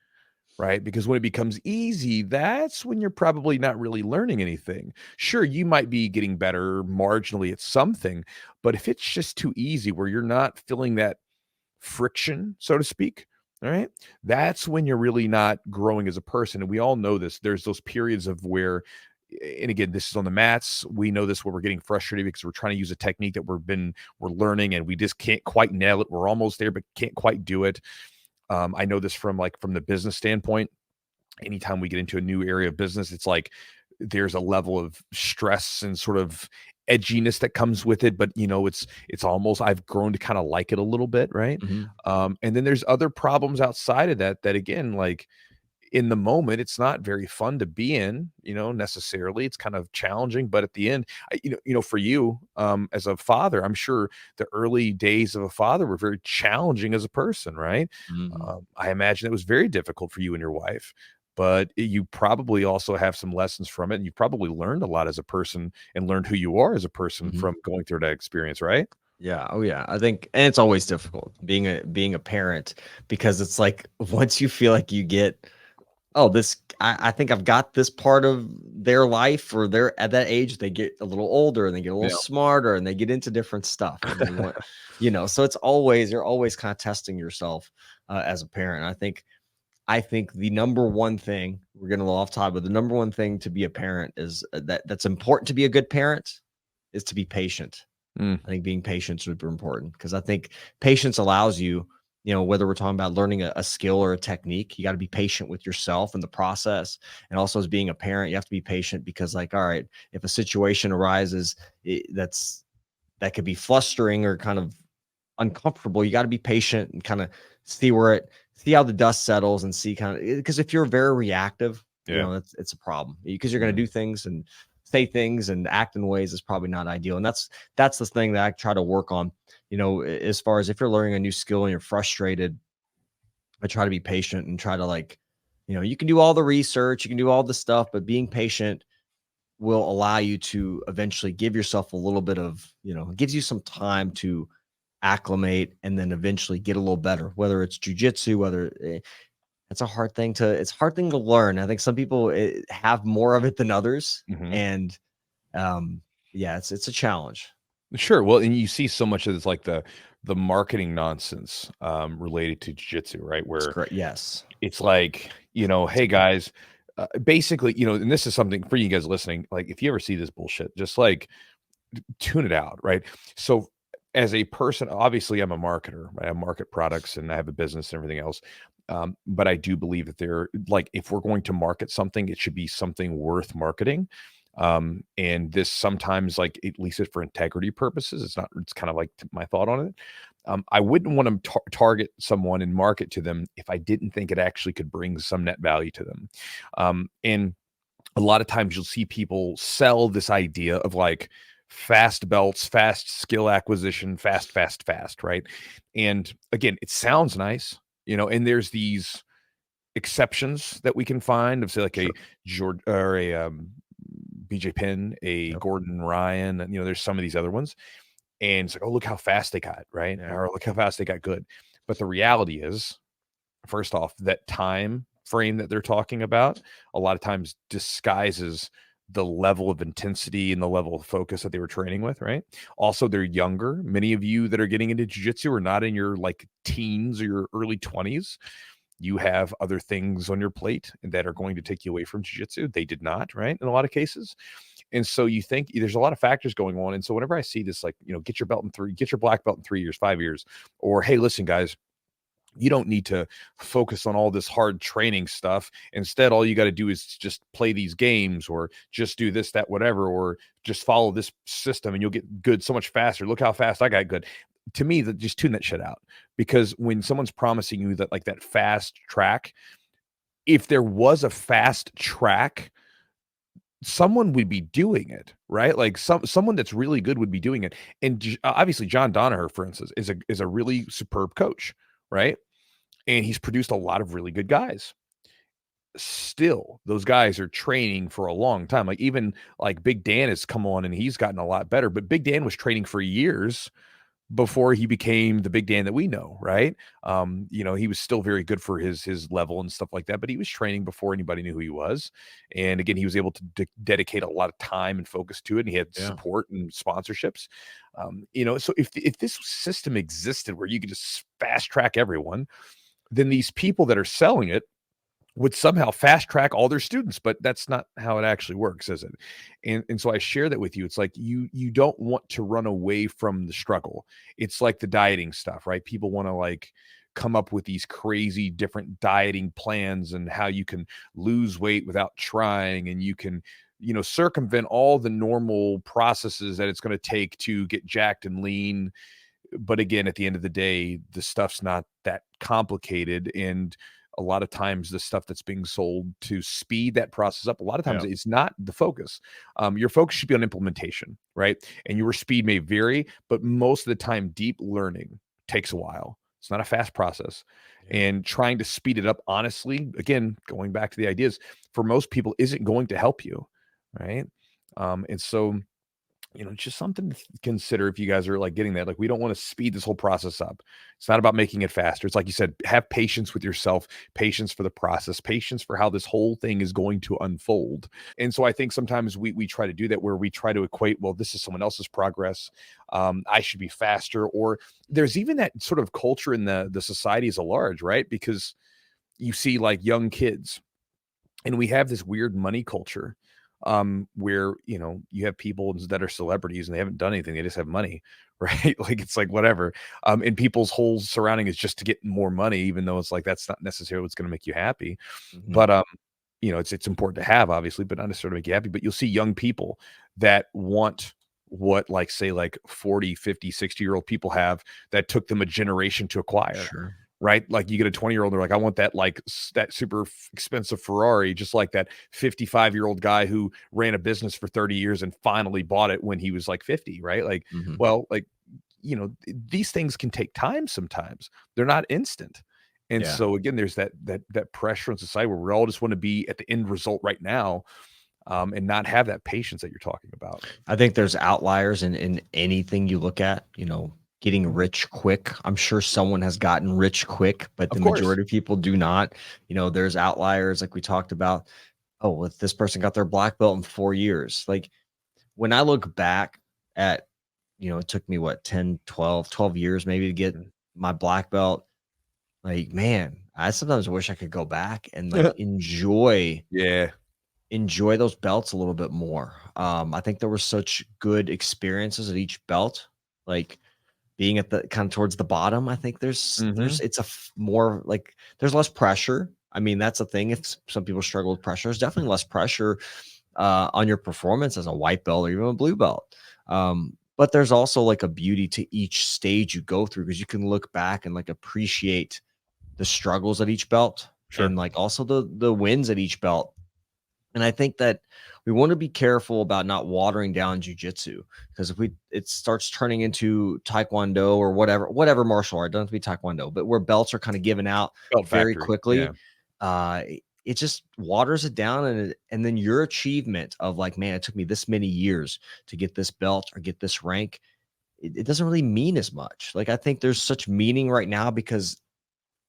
right? Because when it becomes easy, that's when you're probably not really learning anything. Sure, you might be getting better marginally at something, but if it's just too easy where you're not feeling that friction, so to speak, all right? That's when you're really not growing as a person. And we all know this. There's those periods of where, and again, this is on the mats. We know this where we're getting frustrated because we're trying to use a technique that we're learning and we just can't quite nail it. We're almost there, but can't quite do it. I know this from the business standpoint. Anytime we get into a new area of business, it's like there's a level of stress and sort of edginess that comes with it, but it's almost, I've grown to kind of like it a little bit, right? Mhm. And then there's other problems outside of that again, like in the moment, it's not very fun to be in, necessarily. It's kind of challenging, but at the end, for you, as a father, I'm sure the early days of a father were very challenging as a person, right? Mhm. I imagine it was very difficult for you and your wife, but you probably also have some lessons from it, and you probably learned a lot as a person and learned who you are as a person Mhm. from going through that experience, right? Yeah. Oh, yeah. I think, and it's always difficult being a parent because it's like once you feel like you get, oh, I think I've got this part of their life, or they're at that age, they get a little older and they get a little Yeah. smarter and they get into different stuff and they want, so you're always kind of testing yourself as a parent. I think the number one thing, we're getting a little off topic, but the number one thing to be a parent is that's important to be a good parent is to be patient. Mm, I think being patient is super important because I think patience allows you. whether we're talking about learning a skill or a technique, you got to be patient with yourself and the process. And also as being a parent, you have to be patient because all right, if a situation arises that could be flustering or kind of uncomfortable, you got to be patient and kind of see how the dust settles and see because if you're very reactive, it's a problem because you're going to do things and say things and act in ways that's probably not ideal. And that's the thing that I try to work on, as far as if you're learning a new skill and you're frustrated, I try to be patient and try to you can do all the research, you can do all the stuff, but being patient will allow you to eventually give yourself a little bit of, it gives you some time to acclimate and then eventually get a little better, whether it's jujitsu, it's a hard thing to learn. I think some people have more of it than others. And yeah, it's a challenge. Sure. Well, and you see so much of this, like the marketing nonsense related to jiu-jitsu, right? Where yes, it's like, hey guys, basically, and this is something for you guys listening, like if you ever see this bullshit, just like tune it out, right? So as a person, obviously I'm a marketer, right? I market products and I have a business and everything else. But I do believe that if we're going to market something, it should be something worth marketing. And this sometimes, like, at least for integrity purposes, it's kind of like my thought on it. I wouldn't want to target someone and market to them if I didn't think it actually could bring some net value to them. And a lot of times you'll see people sell this idea of like fast belts, fast skill acquisition, fast, right? And again, it sounds nice, and there's these exceptions that we can find of, say, like a George or a BJ Penn, a Gordon Ryan, and there's some of these other ones. And it's like, oh, look how fast they got, right? Or look how fast they got good. But the reality is, first off, that time frame that they're talking about a lot of times disguises the level of intensity and the level of focus that they were training with, right? Also, they're younger. Many of you that are getting into jiu-jitsu are not in your like teens or your early 20s. You have other things on your plate that are going to take you away from jiu-jitsu. They did not, right? In a lot of cases. And so you think there's a lot of factors going on. And so whenever I see this, like, get your black belt in 3 years, 5 years, or, hey, listen, guys, you don't need to focus on all this hard training stuff. Instead, all you got to do is just play these games or just do this, that, whatever, or just follow this system and you'll get good so much faster. Look how fast I got good. To me, just tune that shit out, because when someone's promising you that, like, that fast track, if there was a fast track, someone would be doing it, right? Like someone that's really good would be doing it. And obviously John Danaher, for instance, is a really superb coach, right? And he's produced a lot of really good guys. Still, those guys are training for a long time. Like, even like Big Dan has come on and he's gotten a lot better, but Big Dan was training for years before he became the Big Dan that we know, right? He was still very good for his level and stuff like that, but he was training before anybody knew who he was. And again, he was able to dedicate a lot of time and focus to it, and he had support and sponsorships. So if this system existed where you could just fast track everyone, then these people that are selling it would somehow fast track all their students, but that's not how it actually works, is it? And so I share that with you. It's like you don't want to run away from the struggle. It's like the dieting stuff, right? People want to like come up with these crazy different dieting plans and how you can lose weight without trying, and you can circumvent all the normal processes that it's going to take to get jacked and lean. But again, at the end of the day, the stuff's not that complicated, and a lot of times the stuff that's being sold to speed that process up, a lot of times it's not the focus. Your focus should be on implementation, right? And your speed may vary, but most of the time, deep learning takes a while. It's not a fast process. And trying to speed it up, honestly, again, going back to the ideas, for most people isn't going to help you, right? And so it's just something to consider if you guys are like getting that. Like, we don't want to speed this whole process up. It's not about making it faster. It's like you said, have patience with yourself, patience for the process, patience for how this whole thing is going to unfold. And so I think sometimes we try to do that, where we try to equate, well, this is someone else's progress. I should be faster. Or there's even that sort of culture in the society as a large, right? Because you see like young kids, and we have this weird money culture where you have people that are celebrities and they haven't done anything, they just have money, right? Like, it's like whatever. And people's whole surrounding is just to get more money, even though it's like that's not necessarily what's going to make you happy. Mhm. But it's important to have, obviously, but not necessarily to make you happy. But you'll see young people that want what, like, say, like 40, 50, 60-year-old people have, that took them a generation to acquire. Sure. Right? Like, you get a 20-year-old, they're like, I want that, like, that super expensive Ferrari, just like that 55-year-old guy who ran a business for 30 years and finally bought it when he was like 50, right? Like, Mhm. well, like, these things can take time sometimes. They're not instant. And Yeah. so again, there's that pressure in society where we all just want to be at the end result right now, and not have that patience that you're talking about. I think there's outliers in anything you look at, getting Mhm. rich quick. I'm sure someone has gotten rich quick, but Of the course. majority of people do not. There's outliers like we talked about. Oh, well, if this person got their black belt in 4 years. Like when I look back at, it took me what, 10, 12 years maybe to get Mhm. my black belt. Like, man, I sometimes wish I could go back and like Yeah. enjoy those belts a little bit more. I think there were such good experiences at each belt, like being at the kind of towards the bottom. I think there's Mhm. it's more like there's less pressure. I mean, that's a thing. If some people struggle with pressure, there's definitely less pressure on your performance as a white belt or even a blue belt. But there's also like a beauty to each stage you go through because you can look back and like appreciate the struggles at each belt Sure. and like also the wins at each belt. And I think that we want to be careful about not watering down jujitsu because if it starts turning into taekwondo or whatever martial art, it doesn't have to be taekwondo, but where belts are kind of given out Belt very factory. Yeah. quickly, it just waters it down, and then your achievement of like, man, it took me this many years to get this belt or get this rank. It doesn't really mean as much. Like I think there's such meaning right now because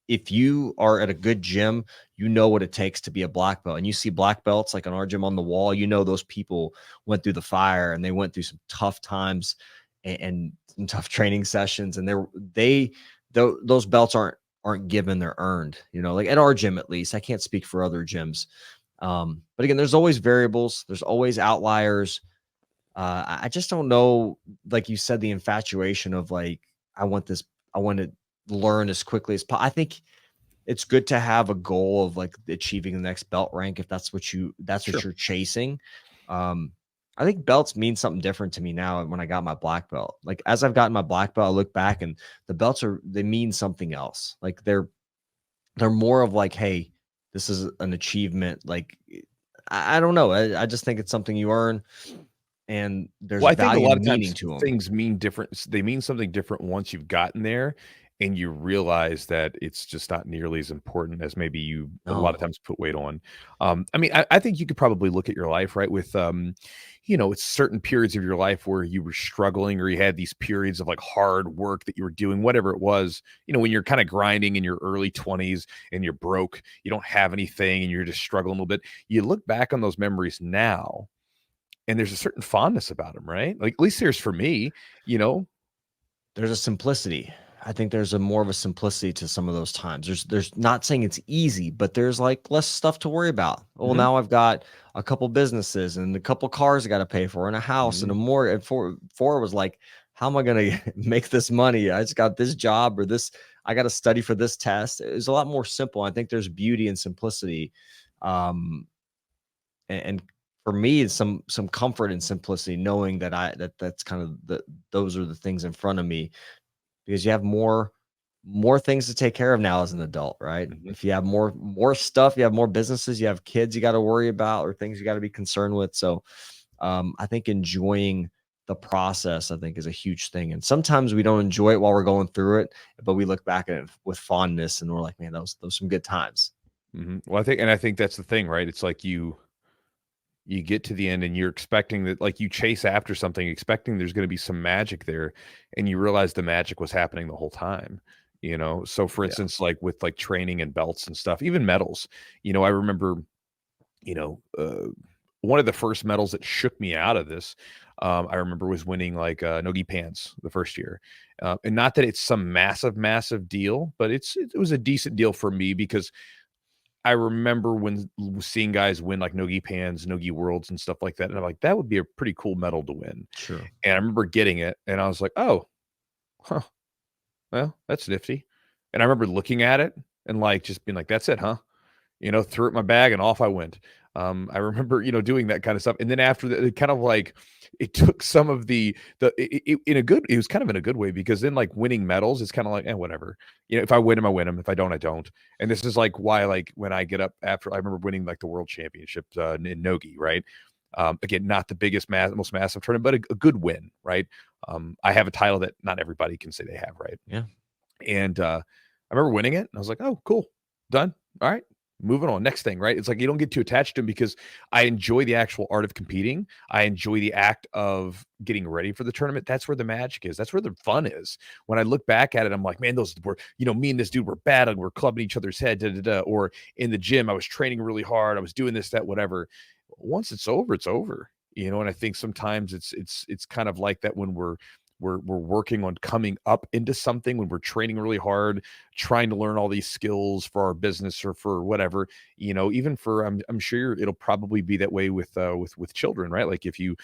if you are at a good gym, you know what it takes to be a black belt. And you see black belts like on our gym on the wall, those people went through the fire and they went through some tough times and some tough training sessions. And those belts aren't given, they're earned, like at our gym at least. I can't speak for other gyms. But again, there's always variables, there's always outliers. I just don't know, like you said, the infatuation of like, I want this, I want to learn as quickly as possible. I think it's good to have a goal of like achieving the next belt rank if that's what Sure. you're chasing. Um, I think belts mean something different to me now when I got my black belt. Like as I've gotten my black belt, I look back and the belts they mean something else. Like they're more of like, hey, this is an achievement. Like I don't know. I just think it's something you earn and there's Well, I think a value lot of and meaning times to them. things mean different. They mean something different once you've gotten there and you realize that it's just not nearly as important as maybe you a lot of No. times put weight on. I mean, I think you could probably look at your life, right? With, it's certain periods of your life where you were struggling or you had these periods of like hard work that you were doing, whatever it was, when you're kind of grinding in your early 20s and you're broke, you don't have anything and you're just struggling a little bit. You look back on those memories now and there's a certain fondness about them, right? Like, at least there's for me, you know? There's a simplicity. I think there's a more of a simplicity to some of those times. There's not saying it's easy, but there's like less stuff to worry about. Well, Mhm, now I've got a couple businesses and a couple cars I got to pay for and a house and mhm, a more and four was like, how am I going to make this money? I just got this job or this, I got to study for this test. It's a lot more simple. I think there's beauty and simplicity. Um, and for me, it's some comfort and simplicity, knowing that that's kind of those are the things in front of me because you have more things to take care of now as an adult, right? mhm, If you have more stuff, you have more businesses, you have kids you got to worry about or things you got to be concerned with. So I think enjoying the process, I think, is a huge thing. And sometimes we don't enjoy it while we're going through it, but we look back at it with fondness and we're like, man, those some good times. mhm. Well, I think that's the thing, right? It's like you get to the end and you're expecting that, like, you chase after something expecting there's gonna be some magic there, and you realize the magic was happening the whole time, you know? So, for Yeah. instance, like, with, like, training and belts and stuff, even medals, I remember, you know, uh, one of the first medals that shook me out of this, I remember was winning, like, nogi pants the first year, and not that it's some massive, massive deal, but it was a decent deal for me because I remember when seeing guys win, like, Nogi Pans, Nogi Worlds, and stuff like that, and I'm like, "That would be a pretty cool medal to win." Sure. And I remember getting it, and I was like, "Oh." huh, well, that's nifty. And I remember looking at it and like just being like, that's it, huh? Threw it in my bag and off I went. I remember, doing that kind of stuff. And then after that, it kind of like it took some of in a good, it was kind of in a good way because then like winning medals is kind of like, whatever. If I win them, I win them. If I don't, I don't. And this is like why, like when I get up after, I remember winning like the world championship in Nogi, right? Again, not the biggest, most massive tournament, but a good win, right? I have a title that not everybody can say they have, right? Yeah. And I remember winning it, and I was like, "Oh, cool, done. All right, moving on. Next thing, right?" It's like you don't get too attached to them because I enjoy the actual art of competing. I enjoy the act of getting ready for the tournament. That's where the magic is. That's where the fun is. When I look back at it, I'm like, man, those were, me and this dude were battling, we're clubbing each other's head, da, da, da. Or in the gym, I was training really hard. I was doing this, that, whatever. Once it's over, it's over. And I think sometimes it's kind of like that when we're working on coming up into something, when we're training really hard, trying to learn all these skills for our business or for whatever, even for, I'm sure it'll probably be that way with children, right? Like if you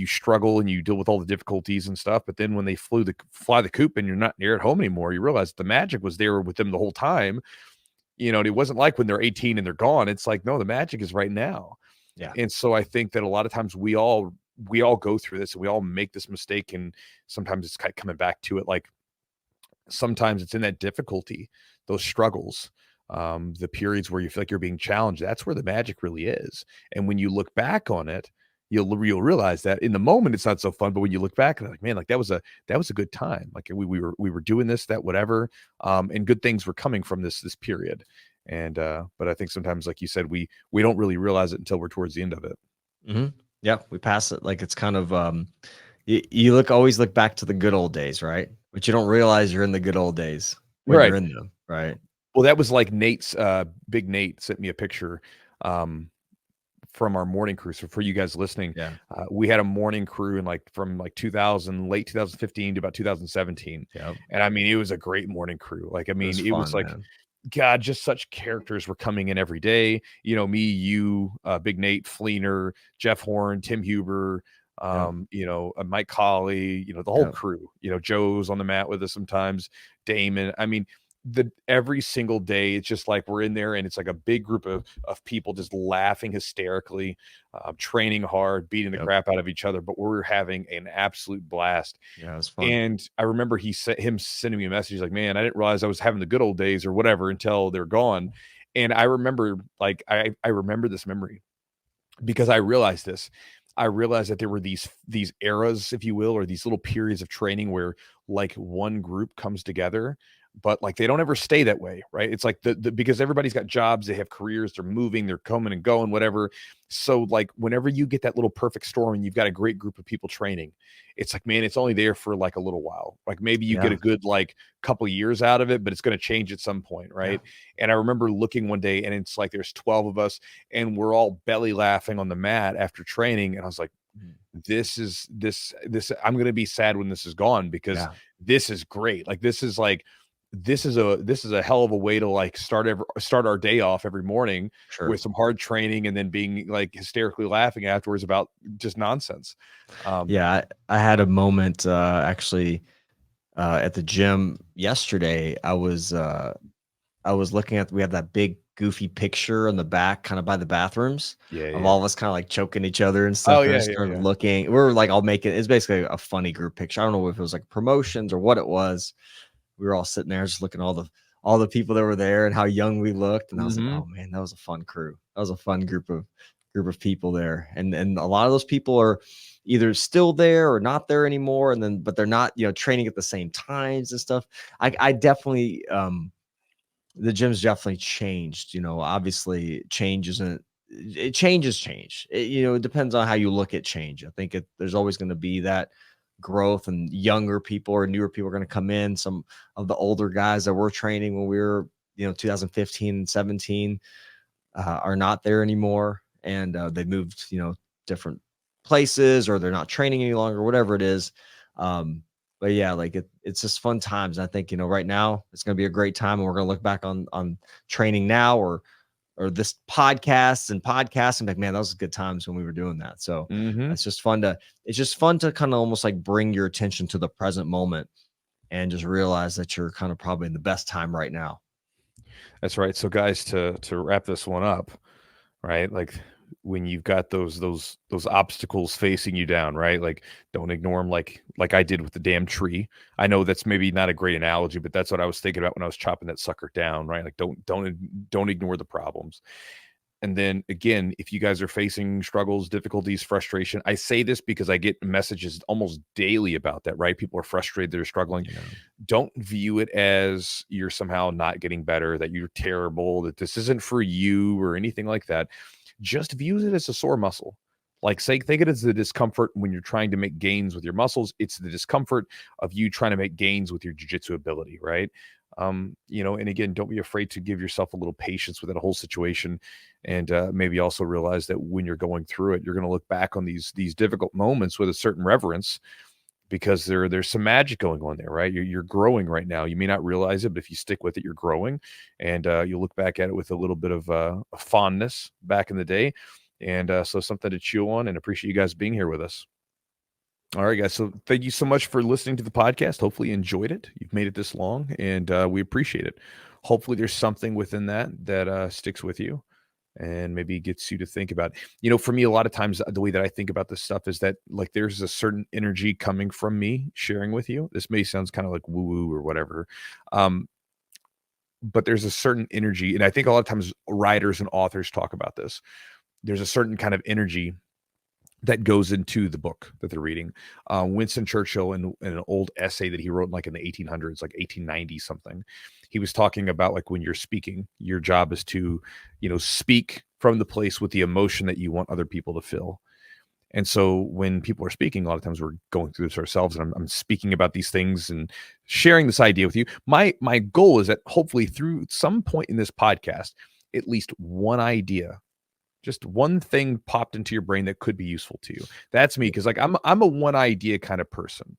struggle and you deal with all the difficulties and stuff, but then when they fly the coop and you're not near at home anymore, you realize the magic was there with them the whole time. And it wasn't like when they're 18 and they're gone. It's like, no, the magic is right now. Yeah. And so I think that a lot of times we all go through this and we all make this mistake, and sometimes it's kind of coming back to it. Like sometimes it's in that difficulty, those struggles, the periods where you feel like you're being challenged. That's where the magic really is. And when you look back on it, you'll realize that in the moment it's not so fun, but when you look back and like, man, like that was a good time. Like we were doing this, that, whatever, and good things were coming from this period. And but I think sometimes, like you said, we don't really realize it until we're towards the end of it. Mm-hmm. Yeah, we pass it like it's kind of you always look back to the good old days, right? But you don't realize you're in the good old days when Right. you're in them, right? Well, that was like Big Nate sent me a picture from our morning crew. So for you guys listening, Yeah. we had a morning crew from 2000, late 2015 to about 2017. Yeah. And I mean, it was a great morning crew. Like, I mean, it was fun, like, man. God, just such characters were coming in every day. Me, you, Big Nate, Fleener, Jeff Horn, Tim Huber, Mike Colley, the whole crew. Joe's on the mat with us sometimes, Damon. I mean, every single day, it's just like we're in there and it's like a big group of people just laughing hysterically, training hard, beating the crap out of each other, but we're having an absolute blast. Yeah, it was fun. And I remember him sending me a message like, man, I didn't realize I was having the good old days or whatever until they're gone. And I remember, like, I remember this memory because I realized this. I realized that there were these eras, if you will, or these little periods of training where like one group comes together, but like they don't ever stay that way, right? It's like because everybody's got jobs, they have careers, they're moving, they're coming and going, whatever. So like whenever you get that little perfect storm and you've got a great group of people training, it's like, man, it's only there for like a little while. Like maybe you get a good like couple years out of it, but it's going to change at some point, right? Yeah. And I remember looking one day and it's like there's 12 of us and we're all belly laughing on the mat after training, and I was like, this I'm going to be sad when this is gone because this is great. Like this is a hell of a way to like start our day off every morning with some hard training and then being like hysterically laughing afterwards about just nonsense. I had a moment actually at the gym yesterday. I was looking at, we have that big goofy picture on the back kind of by the bathrooms of all of us kind of like choking each other and stuff. And I started looking, we were like all making, it's basically a funny group picture. I don't know if it was like promotions or what it was. We were all sitting there just looking at all the people that were there and how young we looked. And I was like, oh man, that was a fun crew. That was a fun group of people there. And a lot of those people are either still there or not there anymore. But they're not, training at the same times and stuff. I definitely, the gym's definitely changed. Obviously change changes change. It depends on how you look at change. I think there's always going to be that growth, and younger people or newer people are going to come in. Some of the older guys that were training when we were 2015 and 17 are not there anymore, and they moved different places, or they're not training any longer, whatever it is. But yeah, like it's just fun times. And I think right now it's going to be a great time, and we're going to look back on training now, or or this podcast and podcasts. I'm like, man, those are good times when we were doing that. So it's just fun to kind of almost like bring your attention to the present moment and just realize that you're kind of probably in the best time right now. That's right. So guys, to wrap this one up, right? Like when you've got those obstacles facing you down, right? Like don't ignore them like I did with the damn tree. I know that's maybe not a great analogy, but that's what I was thinking about when I was chopping that sucker down, right? Like don't ignore the problems. And then again, if you guys are facing struggles, difficulties, frustration, I say this because I get messages almost daily about that, right? People are frustrated, they're struggling. Yeah. Don't view it as you're somehow not getting better, that you're terrible, that this isn't for you or anything like that. Just view it as a sore muscle. Like think it as the discomfort when you're trying to make gains with your muscles. It's the discomfort of you trying to make gains with your jiu-jitsu ability, right? And again, don't be afraid to give yourself a little patience with that whole situation, and maybe also realize that when you're going through it, you're going to look back on these difficult moments with a certain reverence, because there's some magic going on there, right? You're growing right now. You may not realize it, but if you stick with it, you're growing, and you'll look back at it with a little bit of a fondness back in the day, and so something to chew on. And appreciate you guys being here with us. All right, guys. So thank you so much for listening to the podcast. Hopefully you enjoyed it. You've made it this long, and we appreciate it. Hopefully there's something within that sticks with you and maybe gets you to think about. For me, a lot of times the way that I think about this stuff is that like there's a certain energy coming from me sharing with you. This may sound kind of like woo-woo or whatever. But there's a certain energy, and I think a lot of times writers and authors talk about this. There's a certain kind of energy that goes into the book that they're reading. Winston Churchill, in an old essay that he wrote in the 1800s, like 1890 something, he was talking about like when you're speaking, your job is to, speak from the place with the emotion that you want other people to feel. And so when people are speaking, a lot of times we're going through this ourselves, and I'm speaking about these things and sharing this idea with you. My goal is that hopefully through some point in this podcast, at least one idea, just one thing popped into your brain that could be useful to you. That's me, because like I'm a one idea kind of person,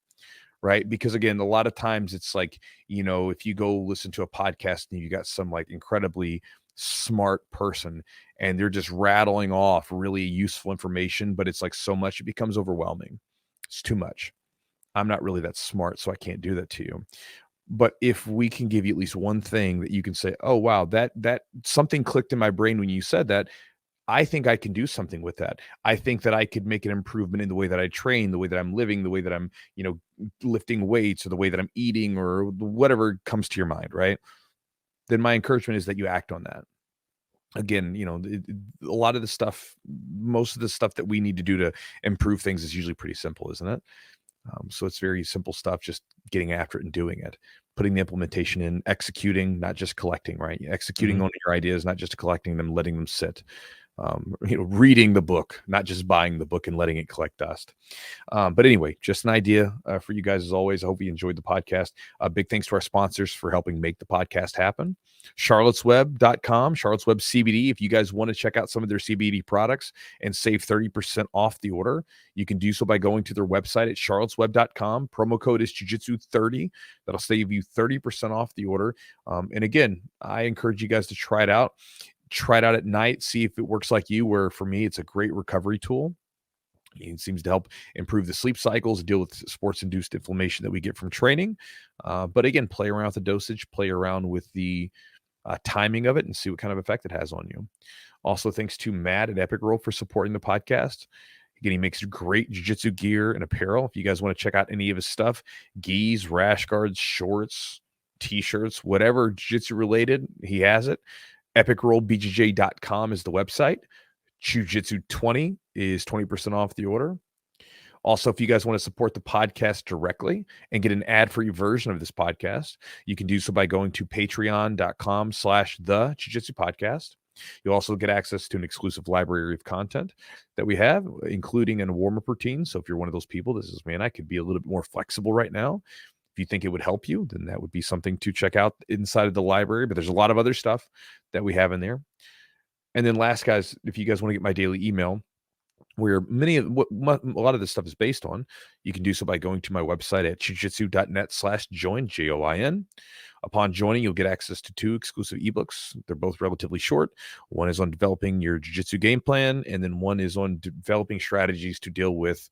right? Because again, a lot of times it's like, if you go listen to a podcast and you got some like incredibly smart person and they're just rattling off really useful information, but it's like so much, it becomes overwhelming. It's too much. I'm not really that smart, so I can't do that to you. But if we can give you at least one thing that you can say, oh wow, that something clicked in my brain when you said that, I think I can do something with that. I think that I could make an improvement in the way that I train, the way that I'm living, the way that I'm, lifting weights, or the way that I'm eating, or whatever comes to your mind, right? Then my encouragement is that you act on that. Again, a lot of the stuff, most of the stuff that we need to do to improve things is usually pretty simple, isn't it? So it's very simple stuff, just getting after it and doing it, putting the implementation in, executing, not just collecting, right? Executing on your ideas, not just collecting them, letting them sit. Reading the book, not just buying the book and letting it collect dust. But anyway, just an idea for you guys as always. I hope you enjoyed the podcast. Big thanks to our sponsors for helping make the podcast happen. charlottesweb.com, Charlotte's Web CBD. If you guys want to check out some of their CBD products and save 30% off the order, you can do so by going to their website at charlottesweb.com. Promo code is Jiu-Jitsu30. That'll save you 30% off the order. And again, I encourage you guys to try it out. Try it out at night, see if it works like you, where for me, it's a great recovery tool. It seems to help improve the sleep cycles, deal with sports-induced inflammation that we get from training. But again, play around with the dosage, play around with the timing of it, and see what kind of effect it has on you. Also, thanks to Matt at Epic Roll for supporting the podcast. Again, he makes great jiu-jitsu gear and apparel. If you guys want to check out any of his stuff, gis, rash guards, shorts, t-shirts, whatever jiu-jitsu related, he has it. EpicRollBJJ.com is the website. Jiu-Jitsu20 is 20% off the order. Also, if you guys want to support the podcast directly and get an ad-free version of this podcast, you can do so by going to patreon.com/the Jiu-Jitsu podcast. You'll also get access to an exclusive library of content that we have, including a warm-up routine. So if you're one of those people, this is, man, I could be a little bit more flexible right now. If you think it would help you, then that would be something to check out inside of the library. But there's a lot of other stuff that we have in there. And then last, guys, if you guys want to get my daily email, where many of what a lot of this stuff is based on. You can do so by going to my website at jiu-jitsu.net/join, JOIN. Upon joining, you'll get access to 2 exclusive ebooks. They're both relatively short. One is on developing your jiu-jitsu game plan, and then one is on developing strategies to deal with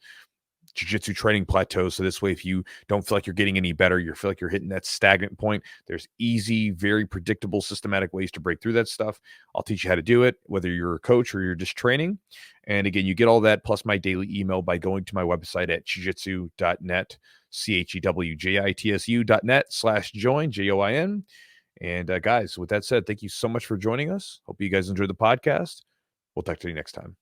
jiu-jitsu training plateaus. So this way, if you don't feel like you're getting any better, you feel like you're hitting that stagnant point, there's easy, very predictable, systematic ways to break through that stuff. I'll teach you how to do it, whether you're a coach or you're just training. And again, you get all that plus my daily email by going to my website at jiu-jitsu.net, CHEWJITSU.net/join, JOIN. And guys, with that said, thank you so much for joining us. Hope you guys enjoyed the podcast. We'll talk to you next time.